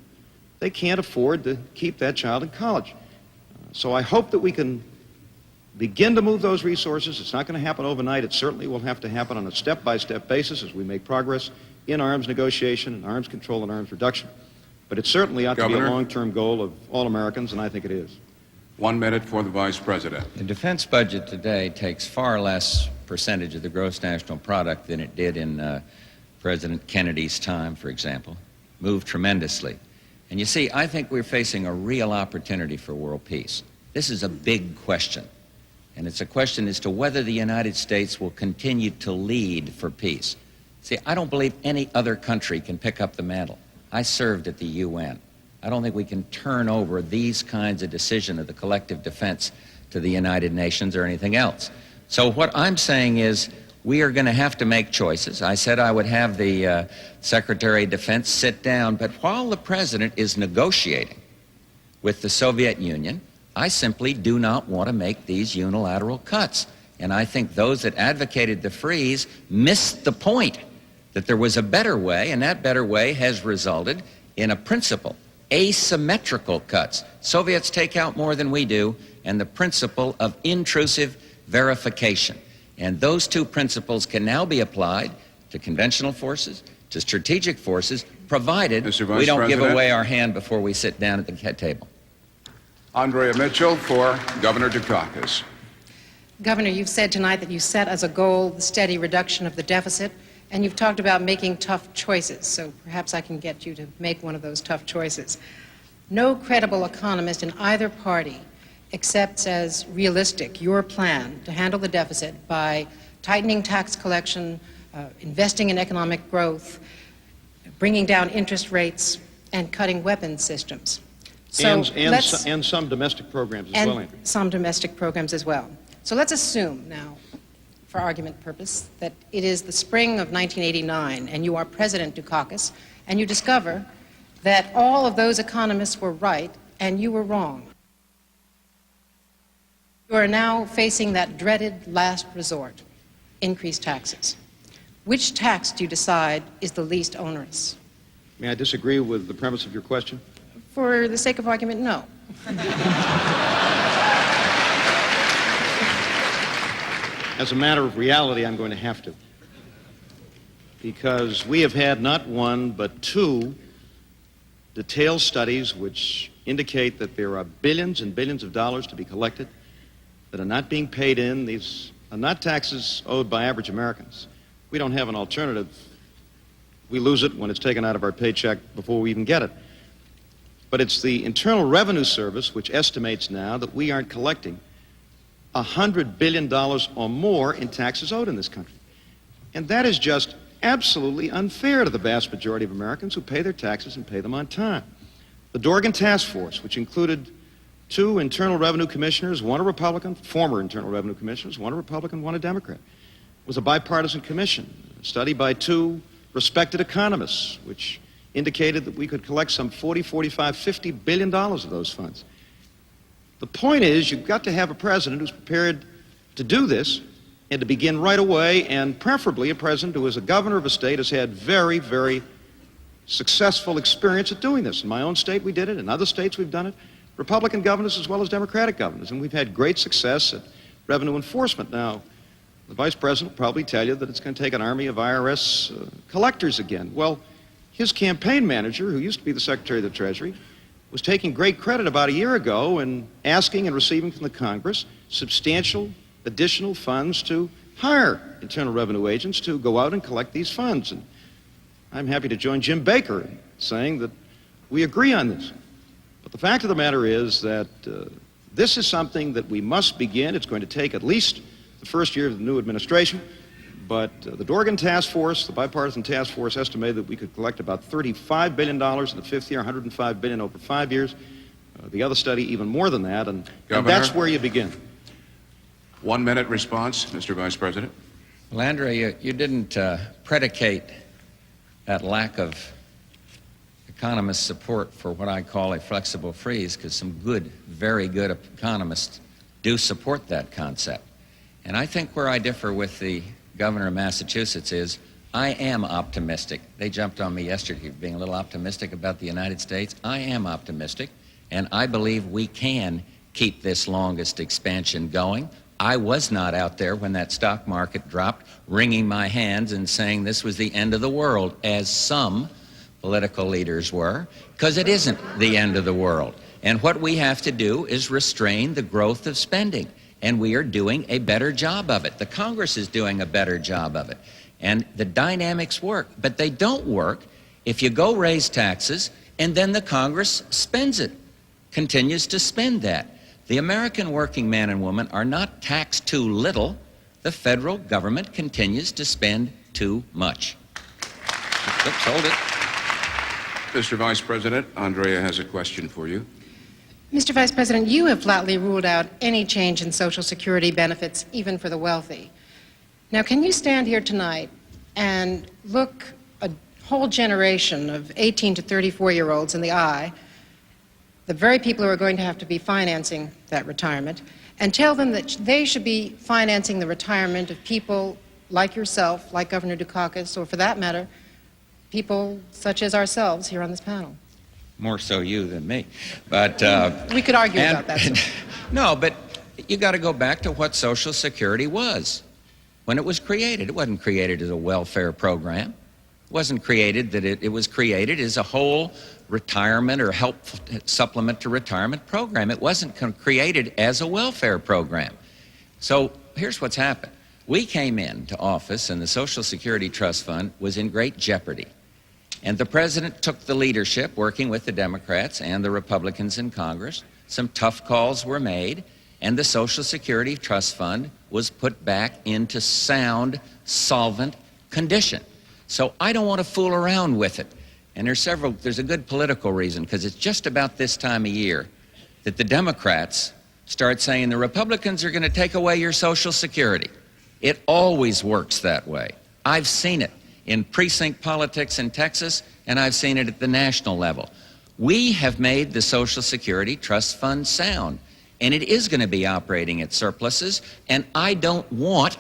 they can't afford to keep that child in college. So I hope that we can begin to move those resources. It's not going to happen overnight. It certainly will have to happen on a step-by-step basis as we make progress in arms negotiation and arms control and arms reduction. But But it certainly ought to be Governor? a long-term goal of all Americans, and I think it is. 1 minute for the Vice President. The defense budget today takes far less percentage of the gross national product than it did in President Kennedy's time, for example. Moved tremendously. And you see, I think we're facing a real opportunity for world peace. This is a big question. And it's a question as to whether the United States will continue to lead for peace. See, I don't believe any other country can pick up the mantle. I served at the UN. I don't think we can turn over these kinds of decision of the collective defense to the United Nations or anything else. So what I'm saying is we are going to have to make choices. I said I would have the Secretary of Defense sit down, but while the President is negotiating with the Soviet Union, I simply do not want to make these unilateral cuts. And I think those that advocated the freeze missed the point that there was a better way, and that better way has resulted in a principle, asymmetrical cuts. Soviets take out more than we do, and the principle of intrusive verification. And those two principles can now be applied to conventional forces, to strategic forces, provided Mr. Vice we don't give President? away our hand before we sit down at the table. Andrea Mitchell for Governor Dukakis. Governor, you've said tonight that you set as a goal the steady reduction of the deficit, and you've talked about making tough choices, so perhaps I can get you to make one of those tough choices. No credible economist in either party accepts as realistic your plan to handle the deficit by tightening tax collection, investing in economic growth, bringing down interest rates, and cutting weapons systems. So And some domestic programs as well, Andrew. some domestic programs as well. So let's assume now, for argument purpose, that it is the spring of 1989 and you are President Dukakis and you discover that all of those economists were right and you were wrong. You are now facing that dreaded last resort, increased taxes. Which tax do you decide is the least onerous? May I disagree with the premise of your question? For the sake of argument, no. As a matter of reality, I'm going to have to. Because we have had not one, but two detailed studies which indicate that there are billions and billions of dollars to be collected that are not being paid in. These are not taxes owed by average Americans. We don't have an alternative. We lose it when it's taken out of our paycheck before we even get it. But it's the Internal Revenue Service which estimates now that we aren't collecting $100 billion or more in taxes owed in this country. And that is just absolutely unfair to the vast majority of Americans who pay their taxes and pay them on time. The Dorgan Task Force, which included two Internal Revenue Commissioners, one a Republican, former Internal Revenue Commissioners, one a Republican, one a Democrat, was a bipartisan commission, a study by two respected economists, which indicated that we could collect some $40, $45, $50 billion of those funds. The point is, you've got to have a president who's prepared to do this and to begin right away, and preferably a president who, as a governor of a state, has had very, very successful experience at doing this. In my own state, we did it. In other states, we've done it. Republican governors as well as Democratic governors, and we've had great success at revenue enforcement. Now, the vice president will probably tell you that it's going to take an army of IRS collectors again. Well, his campaign manager, who used to be the Secretary of the Treasury, was taking great credit about a year ago in asking and receiving from the Congress substantial additional funds to hire Internal Revenue agents to go out and collect these funds. And I'm happy to join Jim Baker in saying that we agree on this. But the fact of the matter is that this is something that we must begin. It's going to take at least the first year of the new administration. But the Dorgan Task Force, the bipartisan task force, estimated that we could collect about $35 billion in the fifth year, $105 billion over 5 years. The other study, even more than that, and that's where you begin. 1 minute response, Mr. Vice President. Well, Andrea, you didn't predicate that lack of economist support for what I call a flexible freeze, because some good, very good economists do support that concept. And I think where I differ with the governor of Massachusetts is I am optimistic. They jumped on me yesterday being a little optimistic about the United States. I am optimistic, and I believe we can keep this longest expansion going. I was not out there when that stock market dropped, wringing my hands and saying this was the end of the world, as some political leaders were, because it isn't the end of the world. And what we have to do is restrain the growth of spending. And we are doing a better job of it. The Congress is doing a better job of it. And the dynamics work. But they don't work if you go raise taxes and then the Congress spends it, continues to spend that. The American working man and woman are not taxed too little. The federal government continues to spend too much. Oops, hold it. Mr. Vice President, Andrea has a question for you. Mr. Vice President, you have flatly ruled out any change in Social Security benefits, even for the wealthy. Now, can you stand here tonight and look a whole generation of 18 to 34-year-olds in the eye, the very people who are going to have to be financing that retirement, and tell them that they should be financing the retirement of people like yourself, like Governor Dukakis, or for that matter, people such as ourselves here on this panel? More so you than me. But we could argue about that. So. No, but you got to go back to what Social Security was when it was created. It wasn't created as a welfare program. It wasn't created that it was created as a whole retirement or help supplement to retirement program. It wasn't created as a welfare program. So here's what's happened. We came into office and the Social Security Trust Fund was in great jeopardy. And the president took the leadership, working with the Democrats and the Republicans in Congress. Some tough calls were made, and the Social Security Trust Fund was put back into sound, solvent condition. So I don't want to fool around with it. And there's a good political reason, because it's just about this time of year that the Democrats start saying the Republicans are going to take away your Social Security. It always works that way. I've seen it in precinct politics in Texas, and I've seen it at the national level. We have made the Social Security Trust Fund sound, and it is going to be operating at surpluses, and I don't want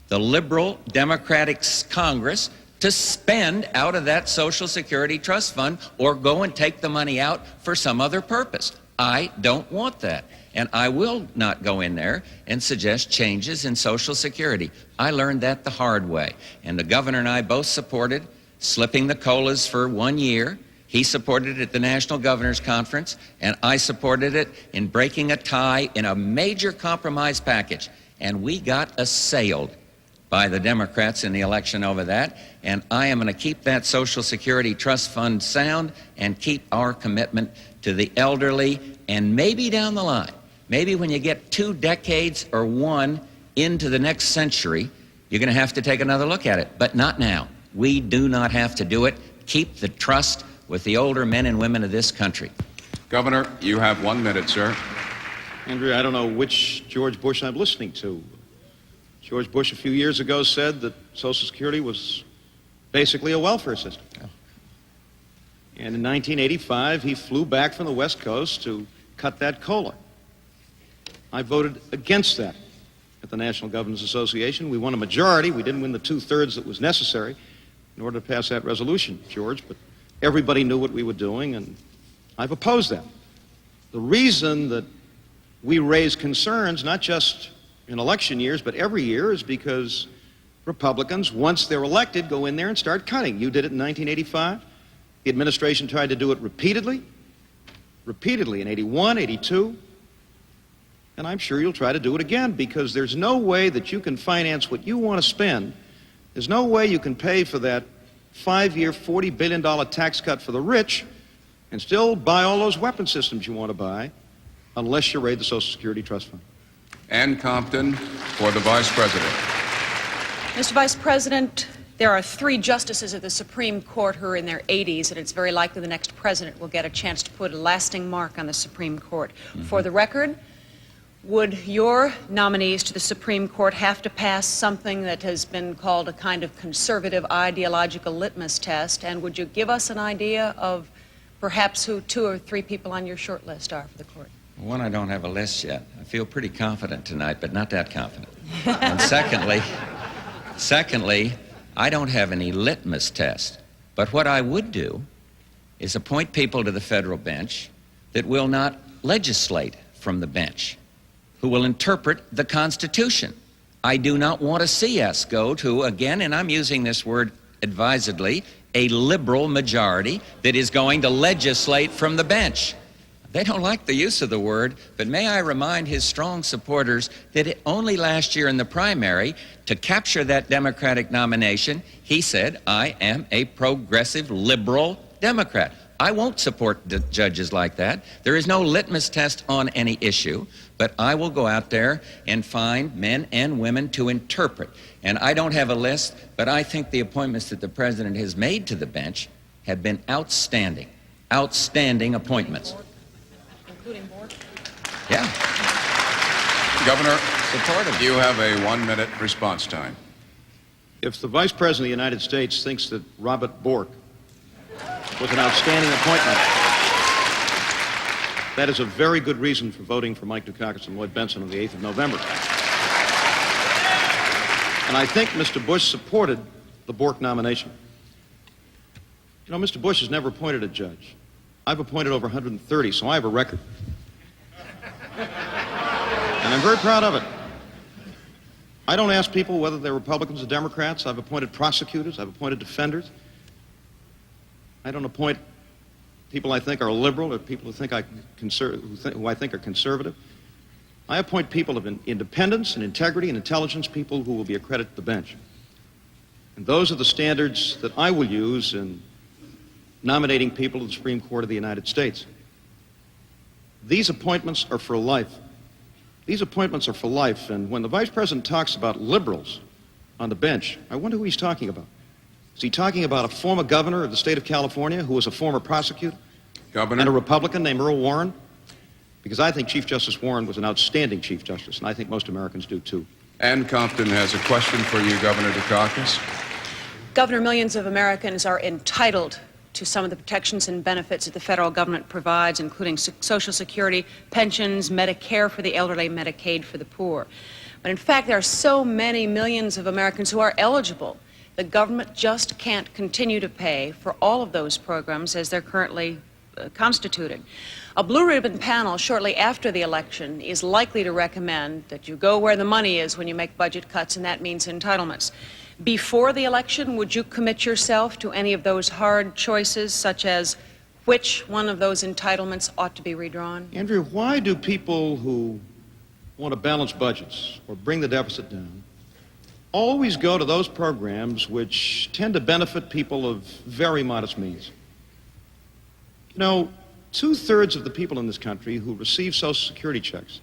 the liberal Democratic Congress to spend out of that Social Security Trust Fund or go and take the money out for some other purpose. I don't want that. And I will not go in there and suggest changes in Social Security. I learned that the hard way. And the governor and I both supported slipping the COLAs for 1 year. He supported it at the National Governors Conference, and I supported it in breaking a tie in a major compromise package. And we got assailed by the Democrats in the election over that. And I am going to keep that Social Security Trust Fund sound and keep our commitment to the elderly, and maybe down the line, maybe when you get 2 decades or one into the next century, you're going to have to take another look at it, but not now. We do not have to do it. Keep the trust with the older men and women of this country. Governor, you have 1 minute, sir. Andrea, I don't know which George Bush I'm listening to. George Bush a few years ago said that Social Security was basically a welfare system. And in 1985, he flew back from the West Coast to cut that COLA. I voted against that at the National Governors Association. We won a majority. We didn't win the 2/3 that was necessary in order to pass that resolution, George, but everybody knew what we were doing, and I've opposed that. The reason that we raise concerns, not just in election years, but every year, is because Republicans, once they're elected, go in there and start cutting. You did it in 1985. The administration tried to do it repeatedly in 81, 82. And I'm sure you'll try to do it again, because there's no way that you can finance what you want to spend. There's no way you can pay for that 5-year, $40 billion tax cut for the rich and still buy all those weapon systems you want to buy unless you raid the Social Security Trust Fund. Ann Compton for the Vice President. Mr. Vice President, there are 3 justices of the Supreme Court who are in their 80s, and it's very likely the next president will get a chance to put a lasting mark on the Supreme Court. For the record, would your nominees to the Supreme Court have to pass something that has been called a kind of conservative ideological litmus test? And would you give us an idea of perhaps who 2 or 3 people on your short list are for the court? One, I don't have a list yet. I feel pretty confident tonight, but not that confident. And secondly, I don't have any litmus test. But what I would do is appoint people to the federal bench that will not legislate from the bench, who will interpret the Constitution. I do not want to see us go to, again, and I'm using this word advisedly, a liberal majority that is going to legislate from the bench. They don't like the use of the word, but may I remind his strong supporters that only last year in the primary, to capture that Democratic nomination, he said, "I am a progressive liberal Democrat." I won't support judges like that. There is no litmus test on any issue, but I will go out there and find men and women to interpret. And I don't have a list, but I think the appointments that the president has made to the bench have been outstanding, outstanding appointments. Including Bork? Yeah. Governor, Supportive. you have a 1-minute response time. If the Vice President of the United States thinks that Robert Bork was an outstanding appointment, that is a very good reason for voting for Mike Dukakis and Lloyd Bentsen on the 8th of November. And I think Mr. Bush supported the Bork nomination. You know, Mr. Bush has never appointed a judge. I've appointed over 130, so I have a record. And I'm very proud of it. I don't ask people whether they're Republicans or Democrats. I've appointed prosecutors. I've appointed defenders. I don't appoint people I think are liberal or people who I think are conservative. I appoint people of independence and integrity and intelligence, people who will be accredited to the bench. And those are the standards that I will use in nominating people to the Supreme Court of the United States. These appointments are for life. These appointments are for life, and when the Vice President talks about liberals on the bench, I wonder who he's talking about. Is he talking about a former governor of the state of California who was a former prosecutor? Governor. And a Republican named Earl Warren? Because I think Chief Justice Warren was an outstanding Chief Justice, and I think most Americans do too. Ann Compton has a question for you, Governor Dukakis. Governor, millions of Americans are entitled to some of the protections and benefits that the federal government provides, including Social Security, pensions, Medicare for the elderly, Medicaid for the poor. But in fact, there are so many millions of Americans who are eligible. The government just can't continue to pay for all of those programs as they're currently constituted. A blue ribbon panel shortly after the election is likely to recommend that you go where the money is when you make budget cuts, and that means entitlements. Before the election, would you commit yourself to any of those hard choices, such as which one of those entitlements ought to be redrawn? Andrew, why do people who want to balance budgets or bring the deficit down always go to those programs which tend to benefit people of very modest means? You know, 2/3 of the people in this country who receive Social Security checks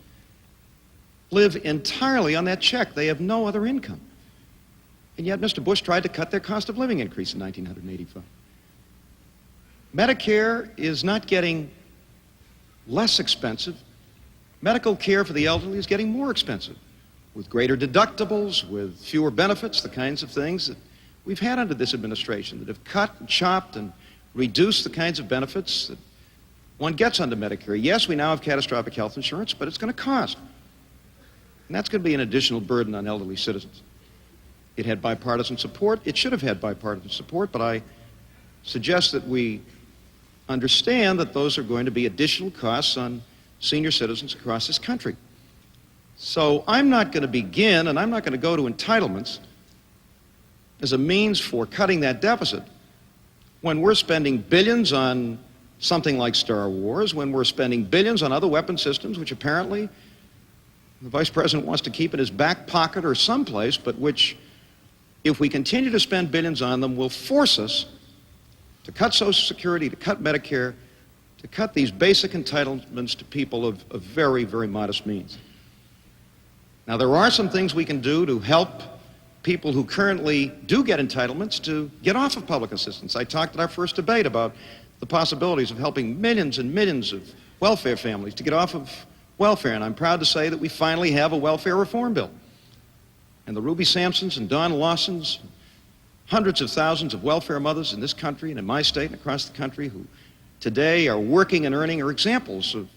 live entirely on that check. They have no other income. And yet Mr. Bush tried to cut their cost of living increase in 1985. Medicare is not getting less expensive. Medical care for the elderly is getting more expensive, with greater deductibles, with fewer benefits, the kinds of things that we've had under this administration that have cut and chopped and reduced the kinds of benefits that one gets under Medicare. Yes, we now have catastrophic health insurance, but it's going to cost. And that's going to be an additional burden on elderly citizens. It had bipartisan support. It should have had bipartisan support, but I suggest that we understand that those are going to be additional costs on senior citizens across this country. So I'm not going to begin, and I'm not going to go to entitlements as a means for cutting that deficit when we're spending billions on something like Star Wars, when we're spending billions on other weapon systems, which apparently the Vice President wants to keep in his back pocket or someplace, but which, if we continue to spend billions on them, will force us to cut Social Security, to cut Medicare, to cut these basic entitlements to people of very, very modest means. Now, there are some things we can do to help people who currently do get entitlements to get off of public assistance. I talked at our first debate about the possibilities of helping millions and millions of welfare families to get off of welfare, and I'm proud to say that we finally have a welfare reform bill. And the Ruby Sampsons and Don Lawsons, hundreds of thousands of welfare mothers in this country and in my state and across the country who today are working and earning are examples of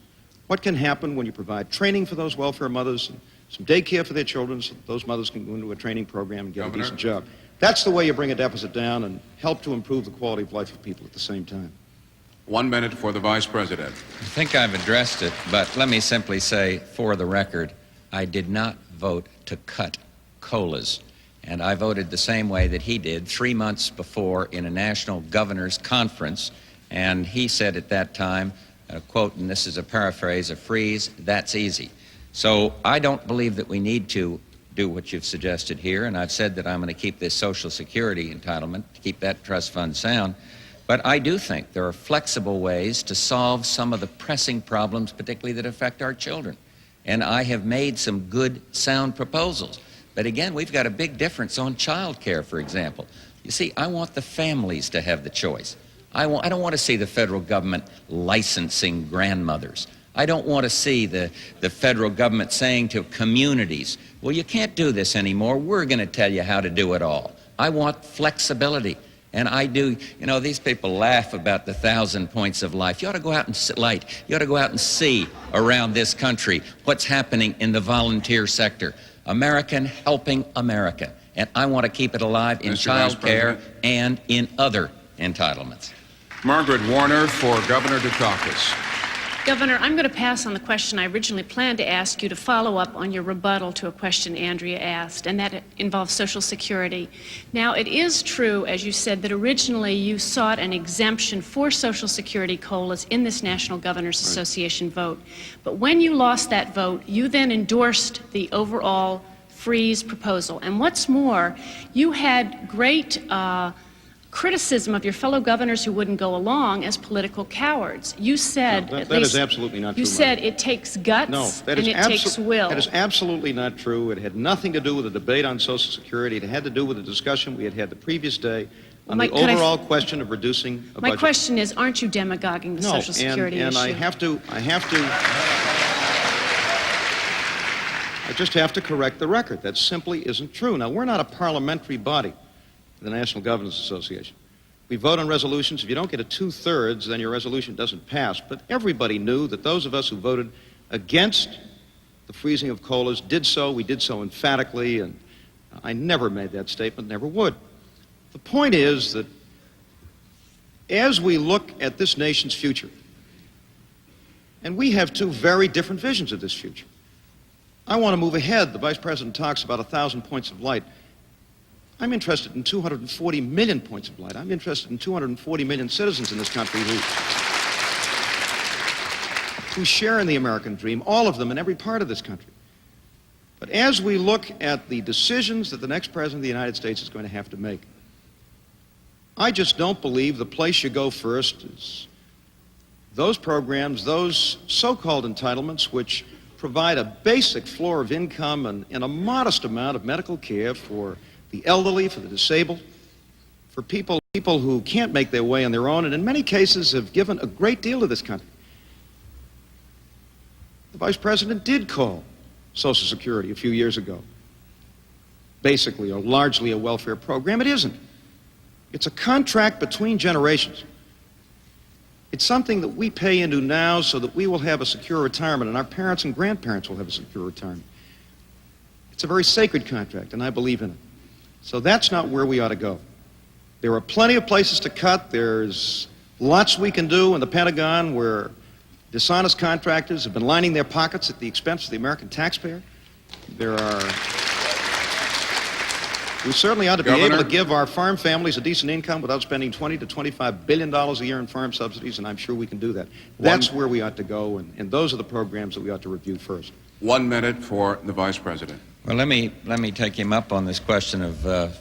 what can happen when you provide training for those welfare mothers and some daycare for their children so that those mothers can go into a training program and get Governor. a decent job. That's the way you bring a deficit down and help to improve the quality of life of people at the same time. 1 minute for the Vice President. I think I've addressed it, but let me simply say, for the record, I did not vote to cut COLAs. And I voted the same way that he did 3 months before in a national governors conference. And he said at that time, quote, and this is a paraphrase, a freeze, that's easy. So I don't believe that we need to do what you've suggested here. And I've said that I'm going to keep this Social Security entitlement, to keep that trust fund sound. But I do think there are flexible ways to solve some of the pressing problems, particularly that affect our children. And I have made some good, sound proposals. But again, we've got a big difference on child care, for example. You see, I want the families to have the choice. I don't want to see the federal government licensing grandmothers. I don't want to see the federal government saying to communities, well, you can't do this anymore. We're going to tell you how to do it all. I want flexibility. And I do, you know, these people laugh about the 1,000 points of life. You ought to go out and you ought to go out and see around this country what's happening in the volunteer sector. American helping America. And I want to keep it alive in child care and in other entitlements. Margaret Warner for Governor Dukakis. Governor, I'm going to pass on the question I originally planned to ask you to follow up on your rebuttal to a question Andrea asked, and that involves Social Security. Now, it is true, as you said, that originally you sought an exemption for Social Security COLAs in this National Governors Association vote. But when you lost that vote, you then endorsed the overall freeze proposal. And what's more, you had great criticism of your fellow governors who wouldn't go along as political cowards. You said, that is absolutely not true. You said it takes guts and it takes will. That is absolutely not true. It had nothing to do with the debate on Social Security. It had to do with the discussion we had the previous day on the overall question of reducing a budget. My question is, aren't you demagoguing the Social Security issue? I just have to correct the record. That simply isn't true. Now, we're not a parliamentary body, the National Governors Association. We vote on resolutions. If you don't get a 2/3, then your resolution doesn't pass. But everybody knew that those of us who voted against the freezing of COLAs did so. We did so emphatically, and I never made that statement, never would. The point is that as we look at this nation's future, and we have two very different visions of this future. I want to move ahead. The Vice President talks about 1,000 points of light. I'm interested in 240 million points of light. I'm interested in 240 million citizens in this country who share in the American dream, all of them in every part of this country. But as we look at the decisions that the next President of the United States is going to have to make, I just don't believe the place you go first is those programs, those so-called entitlements, which provide a basic floor of income and a modest amount of medical care for the elderly, for the disabled, for people who can't make their way on their own, and in many cases have given a great deal to this country. The Vice President did call Social Security a few years ago basically or largely a welfare program. It isn't. It's a contract between generations. It's something that we pay into now so that we will have a secure retirement, and our parents and grandparents will have a secure retirement. It's a very sacred contract, and I believe in it. So that's not where we ought to go. There are plenty of places to cut. There's lots we can do in the Pentagon where dishonest contractors have been lining their pockets at the expense of the American taxpayer. We certainly ought to be able to give our farm families a decent income without spending $20 to $25 billion a year in farm subsidies, and I'm sure we can do that. That's where we ought to go, and those are the programs that we ought to review first. 1 minute for the Vice President. Well, let me take him up on this question of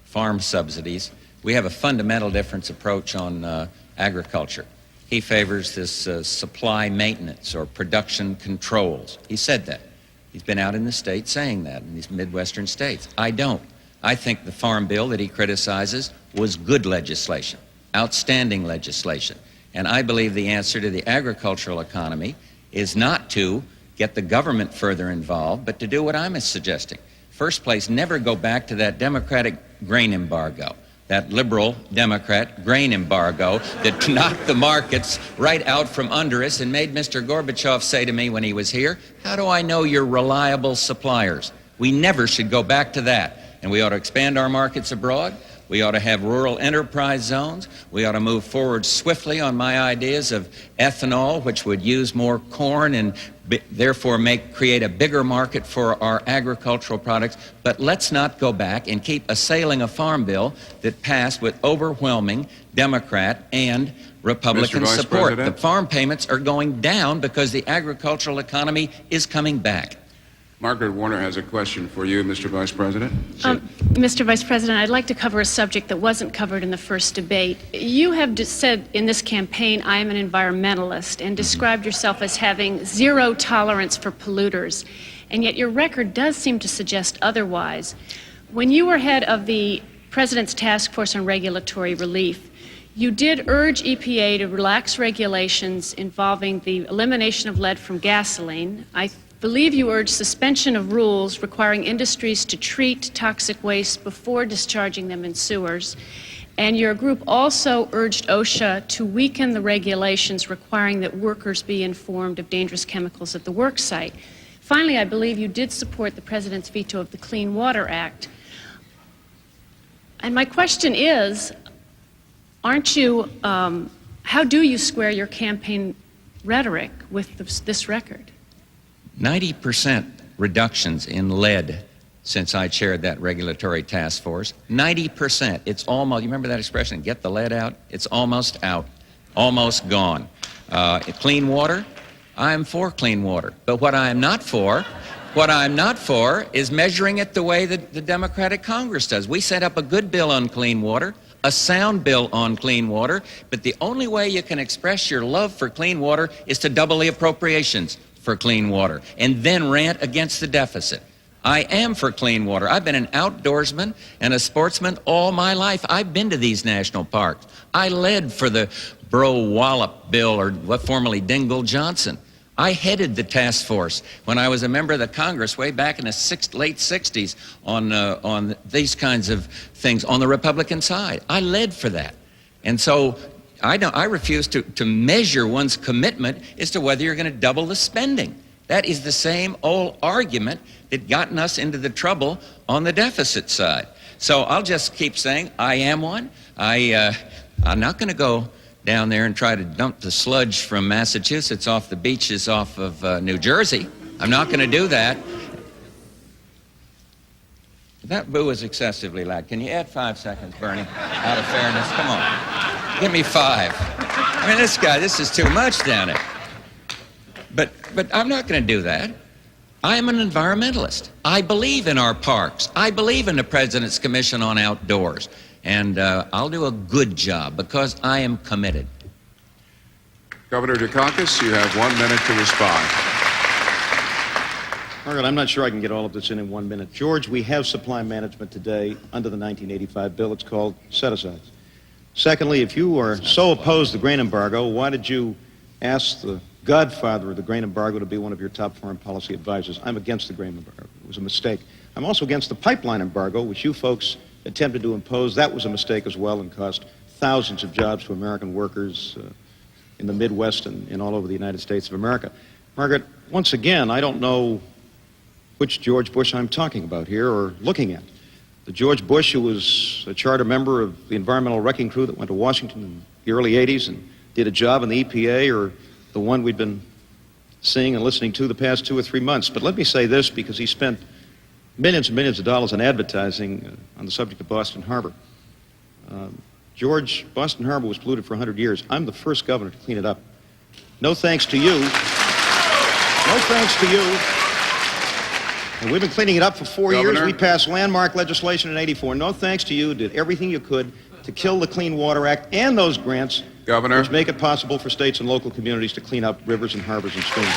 farm subsidies. We have a fundamental difference approach on agriculture. He favors this supply maintenance or production controls. He said that. He's been out in the states saying that, in these Midwestern states. I don't. I think the farm bill that he criticizes was good legislation, outstanding legislation. And I believe the answer to the agricultural economy is not to get the government further involved, but to do what I'm suggesting. First place, never go back to that Democratic grain embargo, that liberal Democrat grain embargo that knocked the markets right out from under us and made Mr. Gorbachev say to me when he was here, how do I know you're reliable suppliers? We never should go back to that. And we ought to expand our markets abroad. We ought to have rural enterprise zones. We ought to move forward swiftly on my ideas of ethanol, which would use more corn and therefore create a bigger market for our agricultural products. But let's not go back and keep assailing a farm bill that passed with overwhelming Democrat and Republican Mr. Vice support. President? The farm payments are going down because the agricultural economy is coming back. Margaret Warner has a question for you, Mr. Vice President. Mr. Vice President, I'd like to cover a subject that wasn't covered in the first debate. You have said in this campaign, I am an environmentalist, and described yourself as having zero tolerance for polluters. And yet your record does seem to suggest otherwise. When you were head of the President's Task Force on Regulatory Relief, you did urge EPA to relax regulations involving the elimination of lead from gasoline. I believe you urged suspension of rules requiring industries to treat toxic waste before discharging them in sewers. And your group also urged OSHA to weaken the regulations requiring that workers be informed of dangerous chemicals at the work site. Finally, I believe you did support the President's veto of the Clean Water Act. And my question is, how do you square your campaign rhetoric with this record? 90% reductions in lead since I chaired that regulatory task force. 90%. It's almost, you remember that expression, get the lead out? It's almost out, almost gone. Clean water, I'm for clean water. But what I'm not for is measuring it the way that the Democratic Congress does. We set up a good bill on clean water, a sound bill on clean water, but the only way you can express your love for clean water is to double the appropriations for clean water and then rant against the deficit. I am for clean water. I've been an outdoorsman and a sportsman all my life. I've been to these national parks. I led for the Bro-Wallop bill, or what formerly Dingell-Johnson. I headed the task force when I was a member of the Congress way back in the late 60s on these kinds of things on the Republican side. I led for that. And so I refuse to measure one's commitment as to whether you're going to double the spending. That is the same old argument that gotten us into the trouble on the deficit side. So I'll just keep saying I am one. I'm not going to go down there and try to dump the sludge from Massachusetts off the beaches off of New Jersey. I'm not going to do that. That boo is excessively loud. Can you add 5 seconds, Bernie, out of fairness? Come on. Give me 5. I mean, this is too much down there. But I'm not going to do that. I am an environmentalist. I believe in our parks. I believe in the President's Commission on Outdoors. And I'll do a good job because I am committed. Governor Dukakis, you have 1 minute to respond. Margaret, I'm not sure I can get all of this in 1 minute. George, we have supply management today under the 1985 bill. It's called set-asides. Secondly, if you are so opposed to the grain embargo, why did you ask the godfather of the grain embargo to be one of your top foreign policy advisors? I'm against the grain embargo. It was a mistake. I'm also against the pipeline embargo, which you folks attempted to impose. That was a mistake as well and cost thousands of jobs to American workers in the Midwest and all over the United States of America. Margaret, once again, I don't know which George Bush I'm talking about here or looking at. The George Bush who was a charter member of the environmental wrecking crew that went to Washington in the early 80s and did a job in the EPA, or the one we've been seeing and listening to the past 2 or 3 months. But let me say this, because he spent millions and millions of dollars in advertising on the subject of Boston Harbor. George, Boston Harbor was polluted for 100 years. I'm the first governor to clean it up. No thanks to you. No thanks to you. And we've been cleaning it up for 4 years. We passed landmark legislation in '84. No thanks to you. Did everything you could to kill the Clean Water Act and those grants, Governor, which make it possible for states and local communities to clean up rivers and harbors and streams.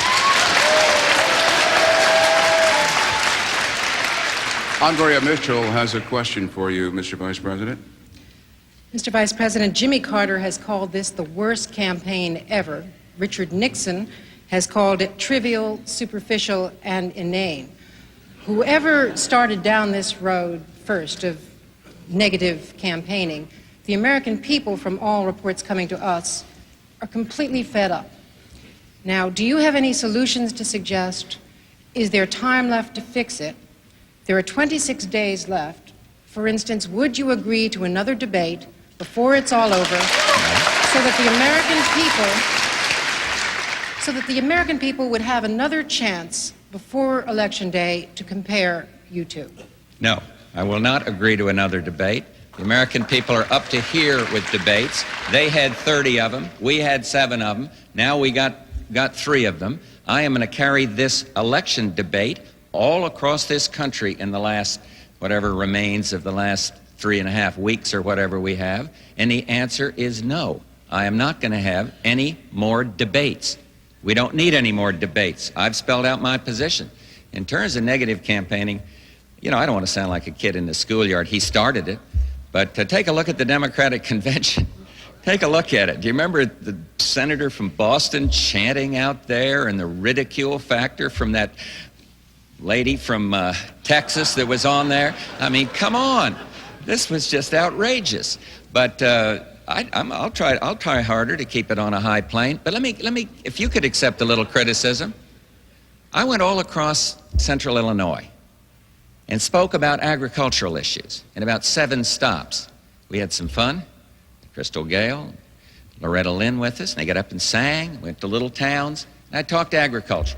Andrea Mitchell has a question for you, Mr. Vice President. Mr. Vice President, Jimmy Carter has called this the worst campaign ever. Richard Nixon has called it trivial, superficial, and inane. Whoever started down this road first of negative campaigning, the American people, from all reports coming to us, are completely fed up. Now, do you have any solutions to suggest? Is there time left to fix it? There are 26 days left. For instance, would you agree to another debate before it's all over so that the American people, so that the American people would have another chance before Election Day to compare you two? No, I will not agree to another debate. The American people are up to here with debates. They had 30 of them. We had 7 of them. Now we got 3 of them. I am going to carry this election debate all across this country in the last, whatever remains of the last 3.5 weeks or whatever we have. And the answer is no. I am not going to have any more debates. We don't need any more debates. I've spelled out my position. In terms of negative campaigning, you know, I don't want to sound like a kid in the schoolyard. He started it. But take a look at the Democratic Convention. Take a look at it. Do you remember the senator from Boston chanting out there, and the ridicule factor from that lady from Texas that was on there? I mean, come on. This was just outrageous. But I'll try harder to keep it on a high plane. But let me, if you could accept a little criticism. I went all across central Illinois and spoke about agricultural issues in about 7 stops. We had some fun. Crystal Gale, Loretta Lynn with us, and they got up and sang, went to little towns, and I talked agriculture.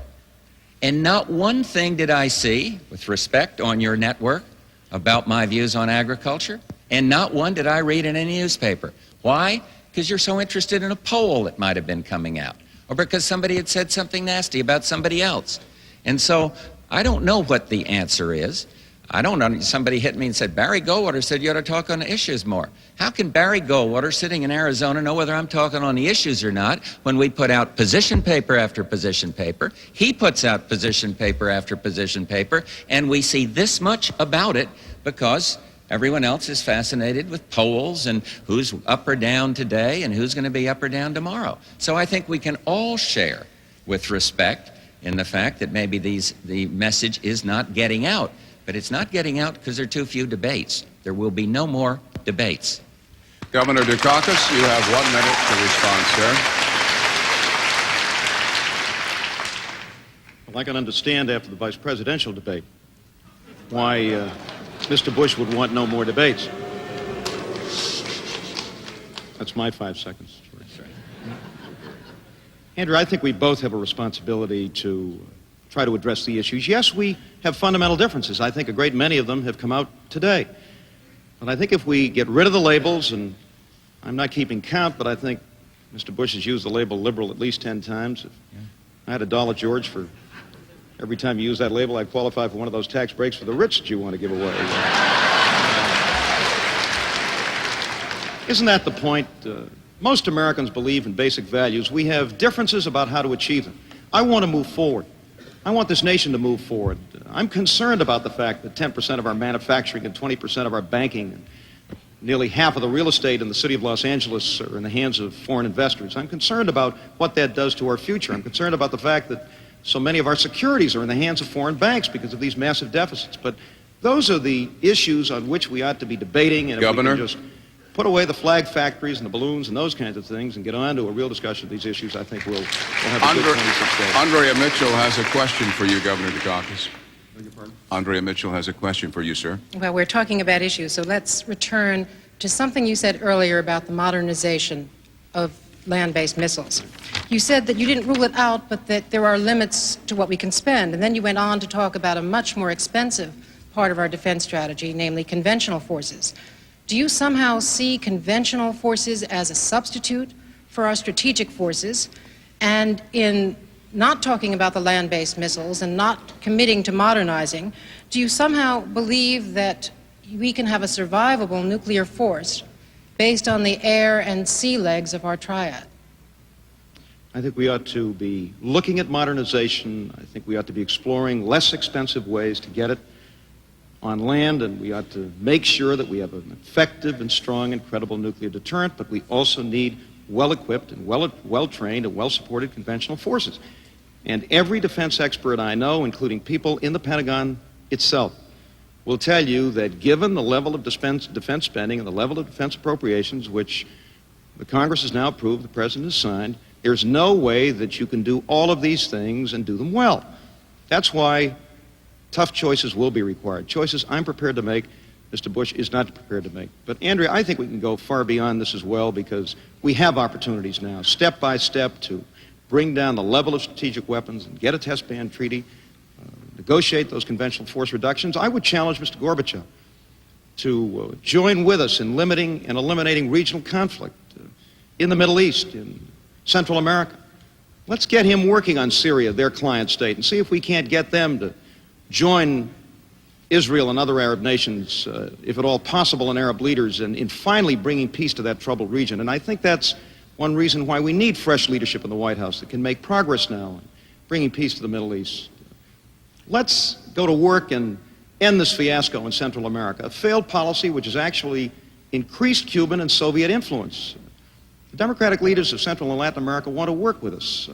And not one thing did I see, with respect on your network, about my views on agriculture, and not one did I read in any newspaper. Why? Because you're so interested in a poll that might have been coming out, or because somebody had said something nasty about somebody else. And so I don't know what the answer is. I don't know. Somebody hit me and said, Barry Goldwater said you ought to talk on the issues more. How can Barry Goldwater, sitting in Arizona, know whether I'm talking on the issues or not when we put out position paper after position paper? He puts out position paper after position paper, and we see this much about it because everyone else is fascinated with polls and who's up or down today and who's going to be up or down tomorrow. So I think we can all share with respect in the fact that maybe the message is not getting out. But it's not getting out because there are too few debates. There will be no more debates. Governor Dukakis, you have 1 minute to respond, sir. Well, I can understand after the vice presidential debate why Mr. Bush would want no more debates. That's my 5 seconds. Andrew, I think we both have a responsibility to try to address the issues. Yes, we have fundamental differences. I think a great many of them have come out today. But I think if we get rid of the labels, and I'm not keeping count, but I think Mr. Bush has used the label liberal at least 10 times. If I had $1, George, for every time you use that label, I'd qualify for one of those tax breaks for the rich that you want to give away. Isn't that the point? Most Americans believe in basic values. We have differences about how to achieve them. I want to move forward. I want this nation to move forward. I'm concerned about the fact that 10% of our manufacturing and 20% of our banking and nearly half of the real estate in the city of Los Angeles are in the hands of foreign investors. I'm concerned about what that does to our future. I'm concerned about the fact that so many of our securities are in the hands of foreign banks because of these massive deficits. But those are the issues on which we ought to be debating. And Governor, if we can just put away the flag factories and the balloons and those kinds of things and get on to a real discussion of these issues, I think we'll have a good 26 days. Andrea Mitchell has a question for you, Governor Dukakis. Andrea Mitchell has a question for you, sir. Well, we're talking about issues, so let's return to something you said earlier about the modernization of land-based missiles. You said that you didn't rule it out, but that there are limits to what we can spend. And then you went on to talk about a much more expensive part of our defense strategy, namely conventional forces. Do you somehow see conventional forces as a substitute for our strategic forces? And in not talking about the land-based missiles and not committing to modernizing, do you somehow believe that we can have a survivable nuclear force based on the air and sea legs of our triad? I think we ought to be looking at modernization. I think we ought to be exploring less expensive ways to get it on land, and we ought to make sure that we have an effective and strong and credible nuclear deterrent, but we also need well-equipped and well-trained and well-supported conventional forces. And every defense expert I know, including people in the Pentagon itself, will tell you that given the level of defense spending and the level of defense appropriations, which the Congress has now approved, the President has signed, there's no way that you can do all of these things and do them well. That's why tough choices will be required. Choices I'm prepared to make, Mr. Bush is not prepared to make. But Andrea, I think we can go far beyond this as well, because we have opportunities now, step by step, to bring down the level of strategic weapons and get a test ban treaty, negotiate those conventional force reductions. I would challenge Mr. Gorbachev to join with us in limiting and eliminating regional conflict in the Middle East, in Central America. Let's get him working on Syria, their client state, and see if we can't get them to join Israel and other Arab nations, if at all possible, and Arab leaders, in finally bringing peace to that troubled region. And I think that's one reason why we need fresh leadership in the White House that can make progress now in bringing peace to the Middle East. Let's go to work and end this fiasco in Central America, a failed policy which has actually increased Cuban and Soviet influence. The Democratic leaders of Central and Latin America want to work with us.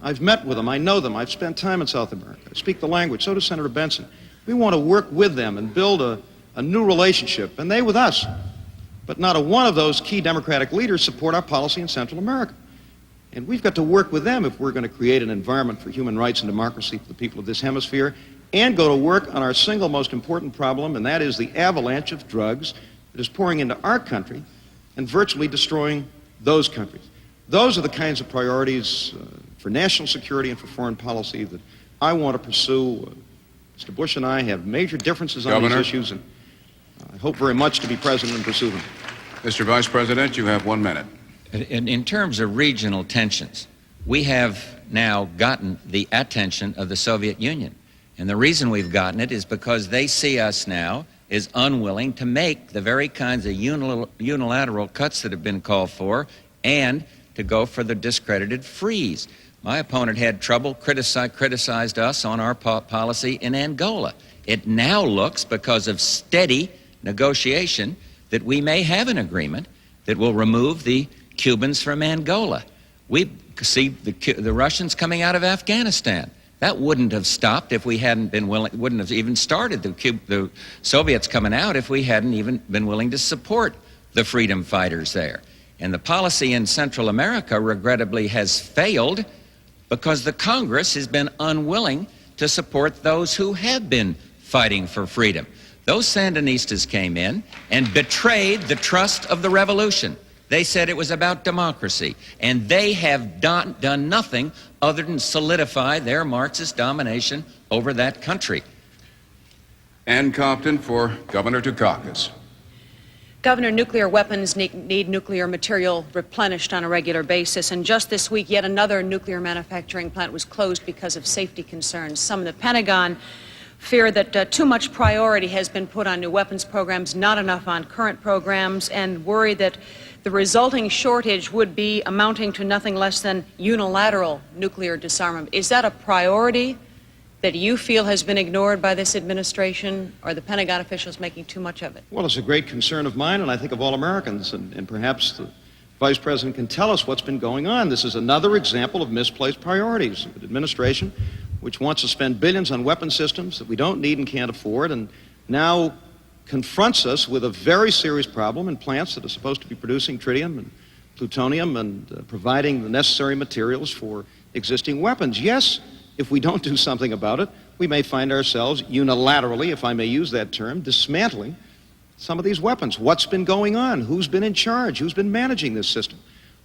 I've met with them. I know them. I've spent time in South America. I speak the language. So does Senator Benson. We want to work with them and build a new relationship, and they with us. But not a one of those key Democratic leaders support our policy in Central America. And we've got to work with them if we're going to create an environment for human rights and democracy for the people of this hemisphere, and go to work on our single most important problem, and that is the avalanche of drugs that is pouring into our country and virtually destroying those countries. Those are the kinds of priorities for national security and for foreign policy that I want to pursue. Mr. Bush and I have major differences on these issues, and I hope very much to be president and pursue them. Mr. Vice President, you have 1 minute. In terms of regional tensions, we have now gotten the attention of the Soviet Union. And the reason we've gotten it is because they see us now as unwilling to make the very kinds of unilateral cuts that have been called for, and to go for the discredited freeze. My opponent had trouble, criticized us on our policy in Angola. It now looks, because of steady negotiation, that we may have an agreement that will remove the Cubans from Angola. We see the Russians coming out of Afghanistan. That wouldn't have stopped if we hadn't been willing, wouldn't have even started the Soviets coming out if we hadn't even been willing to support the freedom fighters there. And the policy in Central America, regrettably, has failed because the Congress has been unwilling to support those who have been fighting for freedom. Those Sandinistas came in and betrayed the trust of the revolution. They said it was about democracy, and they have done nothing other than solidify their Marxist domination over that country. Ann Compton for Governor Dukakis. Governor, nuclear weapons need nuclear material replenished on a regular basis, and just this week, yet another nuclear manufacturing plant was closed because of safety concerns. Some in the Pentagon fear that too much priority has been put on new weapons programs, not enough on current programs, and worry that the resulting shortage would be amounting to nothing less than unilateral nuclear disarmament. Is that a priority that you feel has been ignored by this administration, or the Pentagon officials making too much of it? Well, it's a great concern of mine, and I think of all Americans, and perhaps the Vice President can tell us what's been going on. This is another example of misplaced priorities. An administration which wants to spend billions on weapon systems that we don't need and can't afford, and now confronts us with a very serious problem in plants that are supposed to be producing tritium and plutonium and providing the necessary materials for existing weapons. Yes, if we don't do something about it, we may find ourselves unilaterally, if I may use that term, dismantling some of these weapons. What's been going on? Who's been in charge? Who's been managing this system?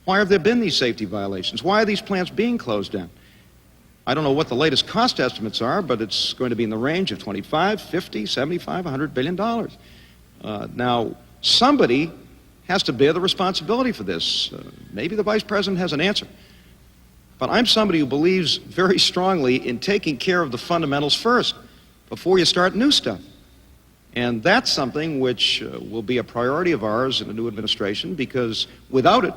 Why have there been these safety violations? Why are these plants being closed down? I don't know what the latest cost estimates are, but it's going to be in the range of 25, 50, 75, $100 billion. Now, somebody has to bear the responsibility for this. Maybe the Vice President has an answer. But I'm somebody who believes very strongly in taking care of the fundamentals first before you start new stuff. And that's something which will be a priority of ours in the new administration, because without it,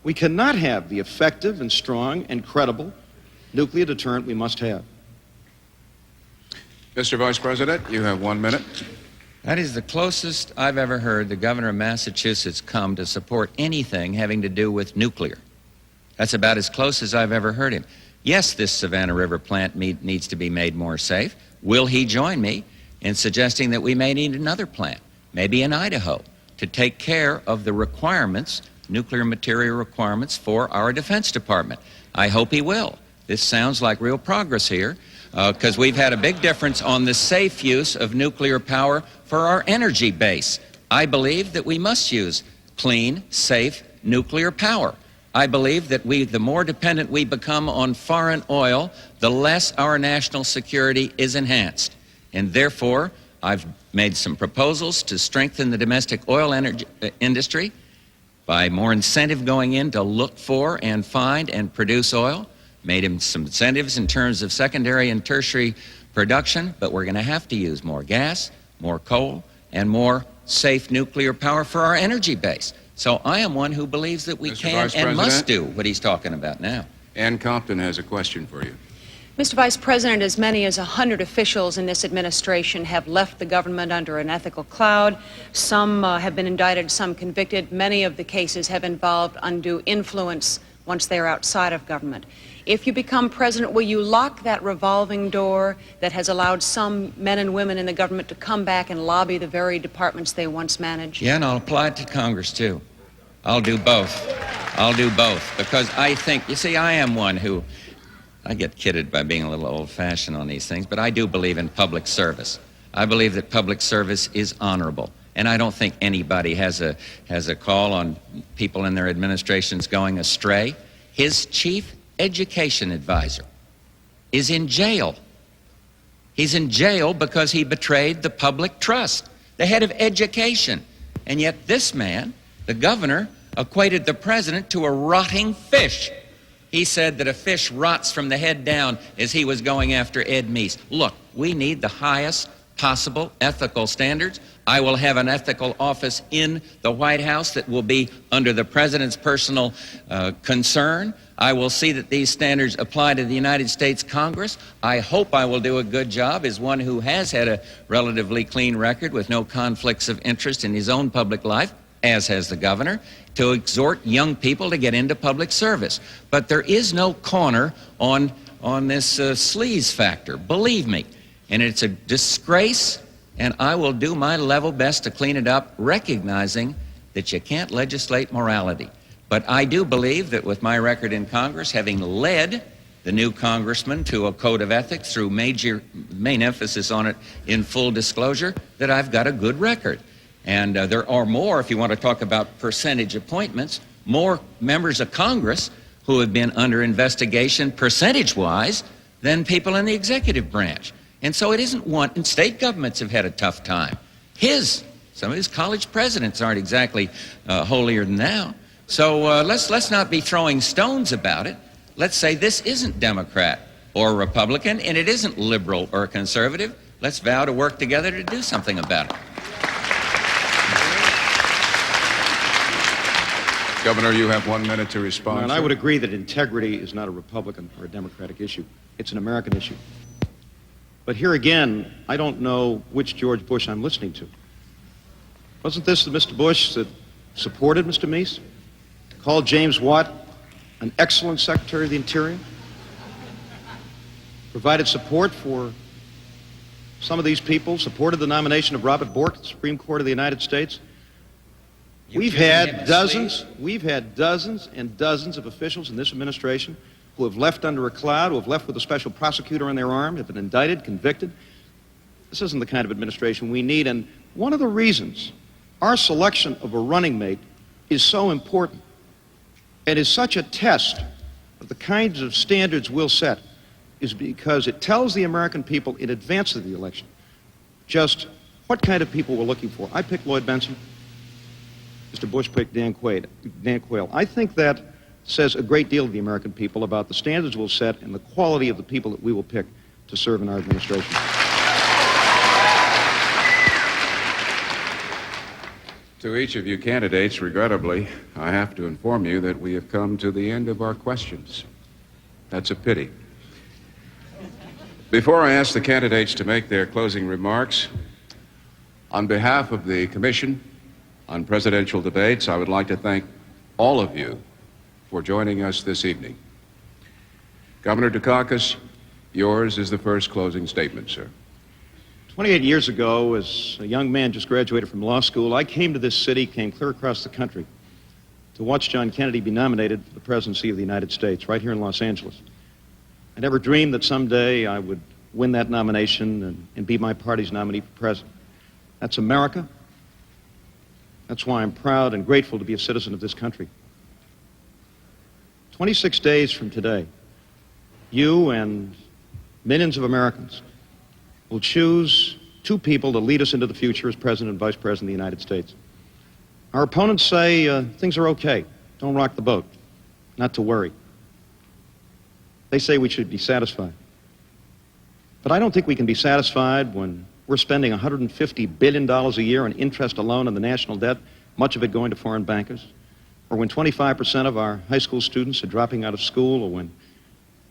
we cannot have the effective and strong and credible nuclear deterrent we must have. Mr. Vice President, you have 1 minute. That is the closest I've ever heard the governor of Massachusetts come to support anything having to do with nuclear. That's about as close as I've ever heard him. Yes, this Savannah River plant needs to be made more safe. Will he join me in suggesting that we may need another plant, maybe in Idaho, to take care of the requirements, nuclear material requirements for our Defense Department? I hope he will. This sounds like real progress here, because we've had a big difference on the safe use of nuclear power for our energy base. I believe that we must use clean, safe nuclear power. I believe that the more dependent we become on foreign oil, the less our national security is enhanced. And therefore, I've made some proposals to strengthen the domestic oil industry by more incentive going in to look for and find and produce oil. Made him some incentives in terms of secondary and tertiary production, but we're going to have to use more gas, more coal, and more safe nuclear power for our energy base. So I am one who believes that we can and must do what he's talking about now. Ann Compton has a question for you. Mr. Vice President, as many as 100 officials in this administration have left the government under an ethical cloud. Some have been indicted, some convicted. Many of the cases have involved undue influence once they are outside of government. If you become president, will you lock that revolving door that has allowed some men and women in the government to come back and lobby the very departments they once managed? Yeah, and I'll apply it to Congress, too. I'll do both. I'll do both. Because I think, you see, I am one who, I get kidded by being a little old-fashioned on these things, but I do believe in public service. I believe that public service is honorable. And I don't think anybody has a call on people in their administrations going astray. His chief education advisor is in jail. He's in jail because he betrayed the public trust, the head of education. And yet this man, the governor, equated the president to a rotting fish. He said that a fish rots from the head down as he was going after Ed Meese. Look, we need the highest possible ethical standards. I will have an ethical office in the White House that will be under the president's personal concern. I will see that these standards apply to the United States Congress. I hope I will do a good job as one who has had a relatively clean record with no conflicts of interest in his own public life, as has the governor, to exhort young people to get into public service. But there is no corner on this sleaze factor, believe me. And it's a disgrace, and I will do my level best to clean it up, recognizing that you can't legislate morality. But I do believe that with my record in Congress, having led the new congressman to a code of ethics through main emphasis on it in full disclosure, that I've got a good record. And there are more, if you want to talk about percentage appointments, more members of Congress who have been under investigation percentage-wise than people in the executive branch. And so it isn't one, and state governments have had a tough time. Some of his college presidents aren't exactly holier than thou. So let's not be throwing stones about it. Let's say this isn't Democrat or Republican, and it isn't liberal or conservative. Let's vow to work together to do something about it. Governor, you have 1 minute to respond. And I would agree that integrity is not a Republican or a Democratic issue. It's an American issue. But here again, I don't know which George Bush I'm listening to. Wasn't this the Mr. Bush that supported Mr. Meese? Called James Watt an excellent Secretary of the Interior? Provided support for some of these people, supported the nomination of Robert Bork to the Supreme Court of the United States? We've had dozens and dozens of officials in this administration who have left under a cloud, who have left with a special prosecutor on their arm, have been indicted, convicted. This isn't the kind of administration we need, and one of the reasons our selection of a running mate is so important and is such a test of the kinds of standards we'll set is because it tells the American people in advance of the election just what kind of people we're looking for. I picked Lloyd Benson. Mr. Bush picked Dan Quayle. I think that says a great deal to the American people about the standards we'll set and the quality of the people that we will pick to serve in our administration. To each of you candidates, regrettably, I have to inform you that we have come to the end of our questions. That's a pity. Before I ask the candidates to make their closing remarks, on behalf of the Commission on Presidential Debates, I would like to thank all of you for joining us this evening. Governor Dukakis, yours is the first closing statement, sir. 28 years ago, as a young man just graduated from law school, I came to this city, came clear across the country to watch John Kennedy be nominated for the presidency of the United States, right here in Los Angeles. I never dreamed that someday I would win that nomination and be my party's nominee for president. That's America. That's why I'm proud and grateful to be a citizen of this country. 26 days from today, you and millions of Americans will choose two people to lead us into the future as President and Vice President of the United States. Our opponents say things are okay. Don't rock the boat. Not to worry. They say we should be satisfied. But I don't think we can be satisfied when we're spending $150 billion a year on interest alone on the national debt, much of it going to foreign bankers, or when 25% of our high school students are dropping out of school, or when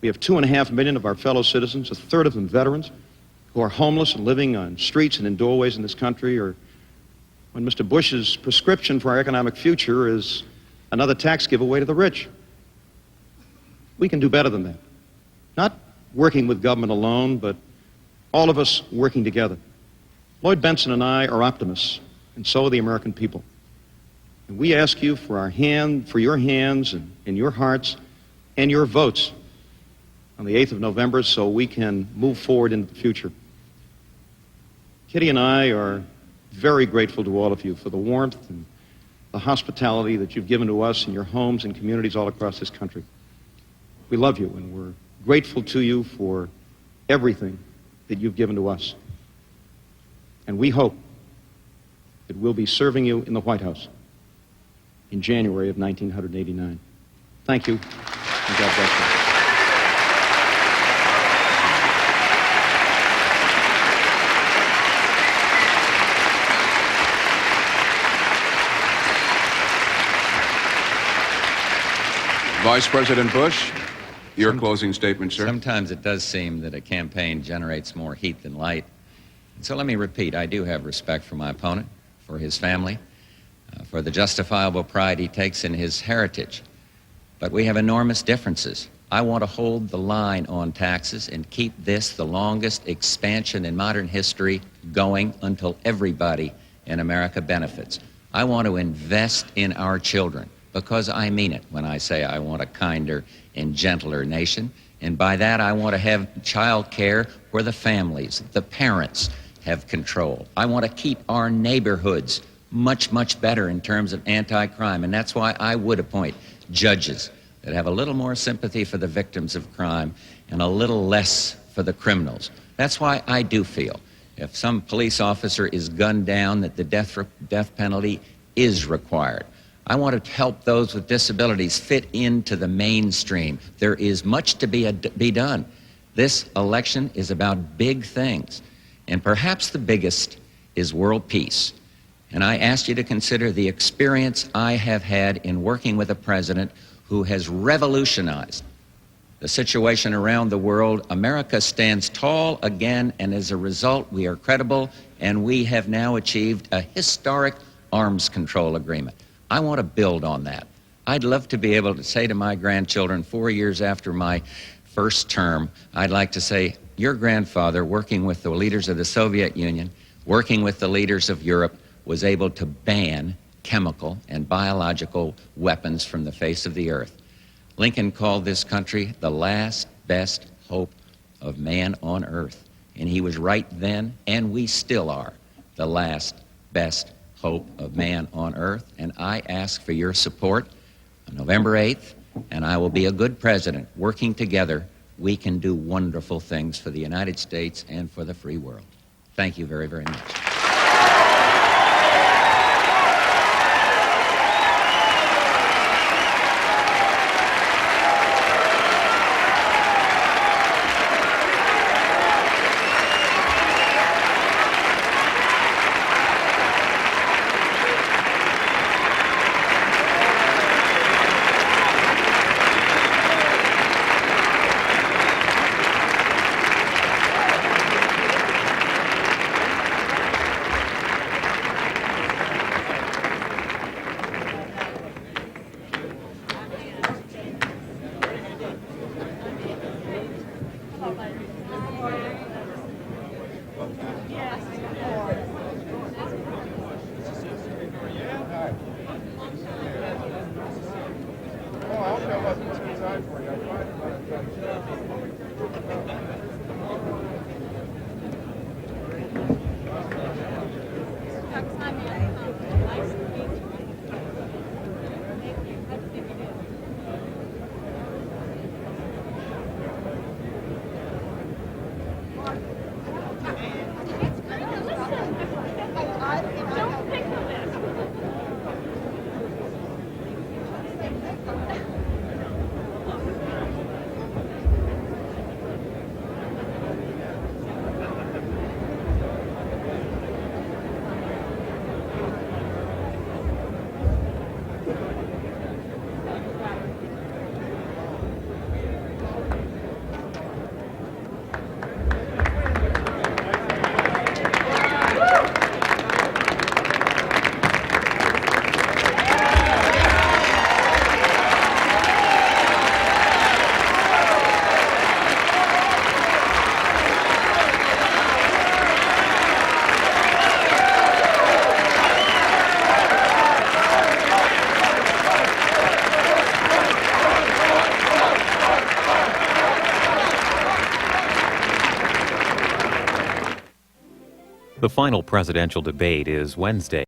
we have 2.5 million of our fellow citizens, a third of them veterans, who are homeless and living on streets and in doorways in this country, or when Mr. Bush's prescription for our economic future is another tax giveaway to the rich. We can do better than that. Not working with government alone, but all of us working together. Lloyd Bentsen and I are optimists, and so are the American people. And we ask you for your hands and your hearts and your votes on the 8th of November so we can move forward into the future. Kitty and I are very grateful to all of you for the warmth and the hospitality that you've given to us in your homes and communities all across this country. We love you, and we're grateful to you for everything that you've given to us. And we hope that we'll be serving you in the White House in January of 1989. Thank you, and God bless you. Vice President Bush, your closing statement, sir. Sometimes it does seem that a campaign generates more heat than light. So let me repeat, I do have respect for my opponent, for his family, for the justifiable pride he takes in his heritage. But we have enormous differences. I want to hold the line on taxes and keep this the longest expansion in modern history going until everybody in America benefits. I want to invest in our children, because I mean it when I say I want a kinder and gentler nation. And by that, I want to have child care where the families, the parents, have control. I want to keep our neighborhoods much, much better in terms of anti-crime. And that's why I would appoint judges that have a little more sympathy for the victims of crime and a little less for the criminals. That's why I do feel if some police officer is gunned down, that the death penalty is required. I want to help those with disabilities fit into the mainstream. There is much to be done. This election is about big things, and perhaps the biggest is world peace. And I ask you to consider the experience I have had in working with a president who has revolutionized the situation around the world. America stands tall again, and as a result, we are credible, and we have now achieved a historic arms control agreement. I want to build on that. I'd love to be able to say to my grandchildren 4 years after my first term, I'd like to say, your grandfather, working with the leaders of the Soviet Union, working with the leaders of Europe, was able to ban chemical and biological weapons from the face of the earth. Lincoln called this country the last best hope of man on earth. And he was right then, and we still are the last best hope of man on earth. And I ask for your support on November 8th, and I will be a good president. Working together, we can do wonderful things for the United States and for the free world. Thank you very, very much. The final presidential debate is Wednesday.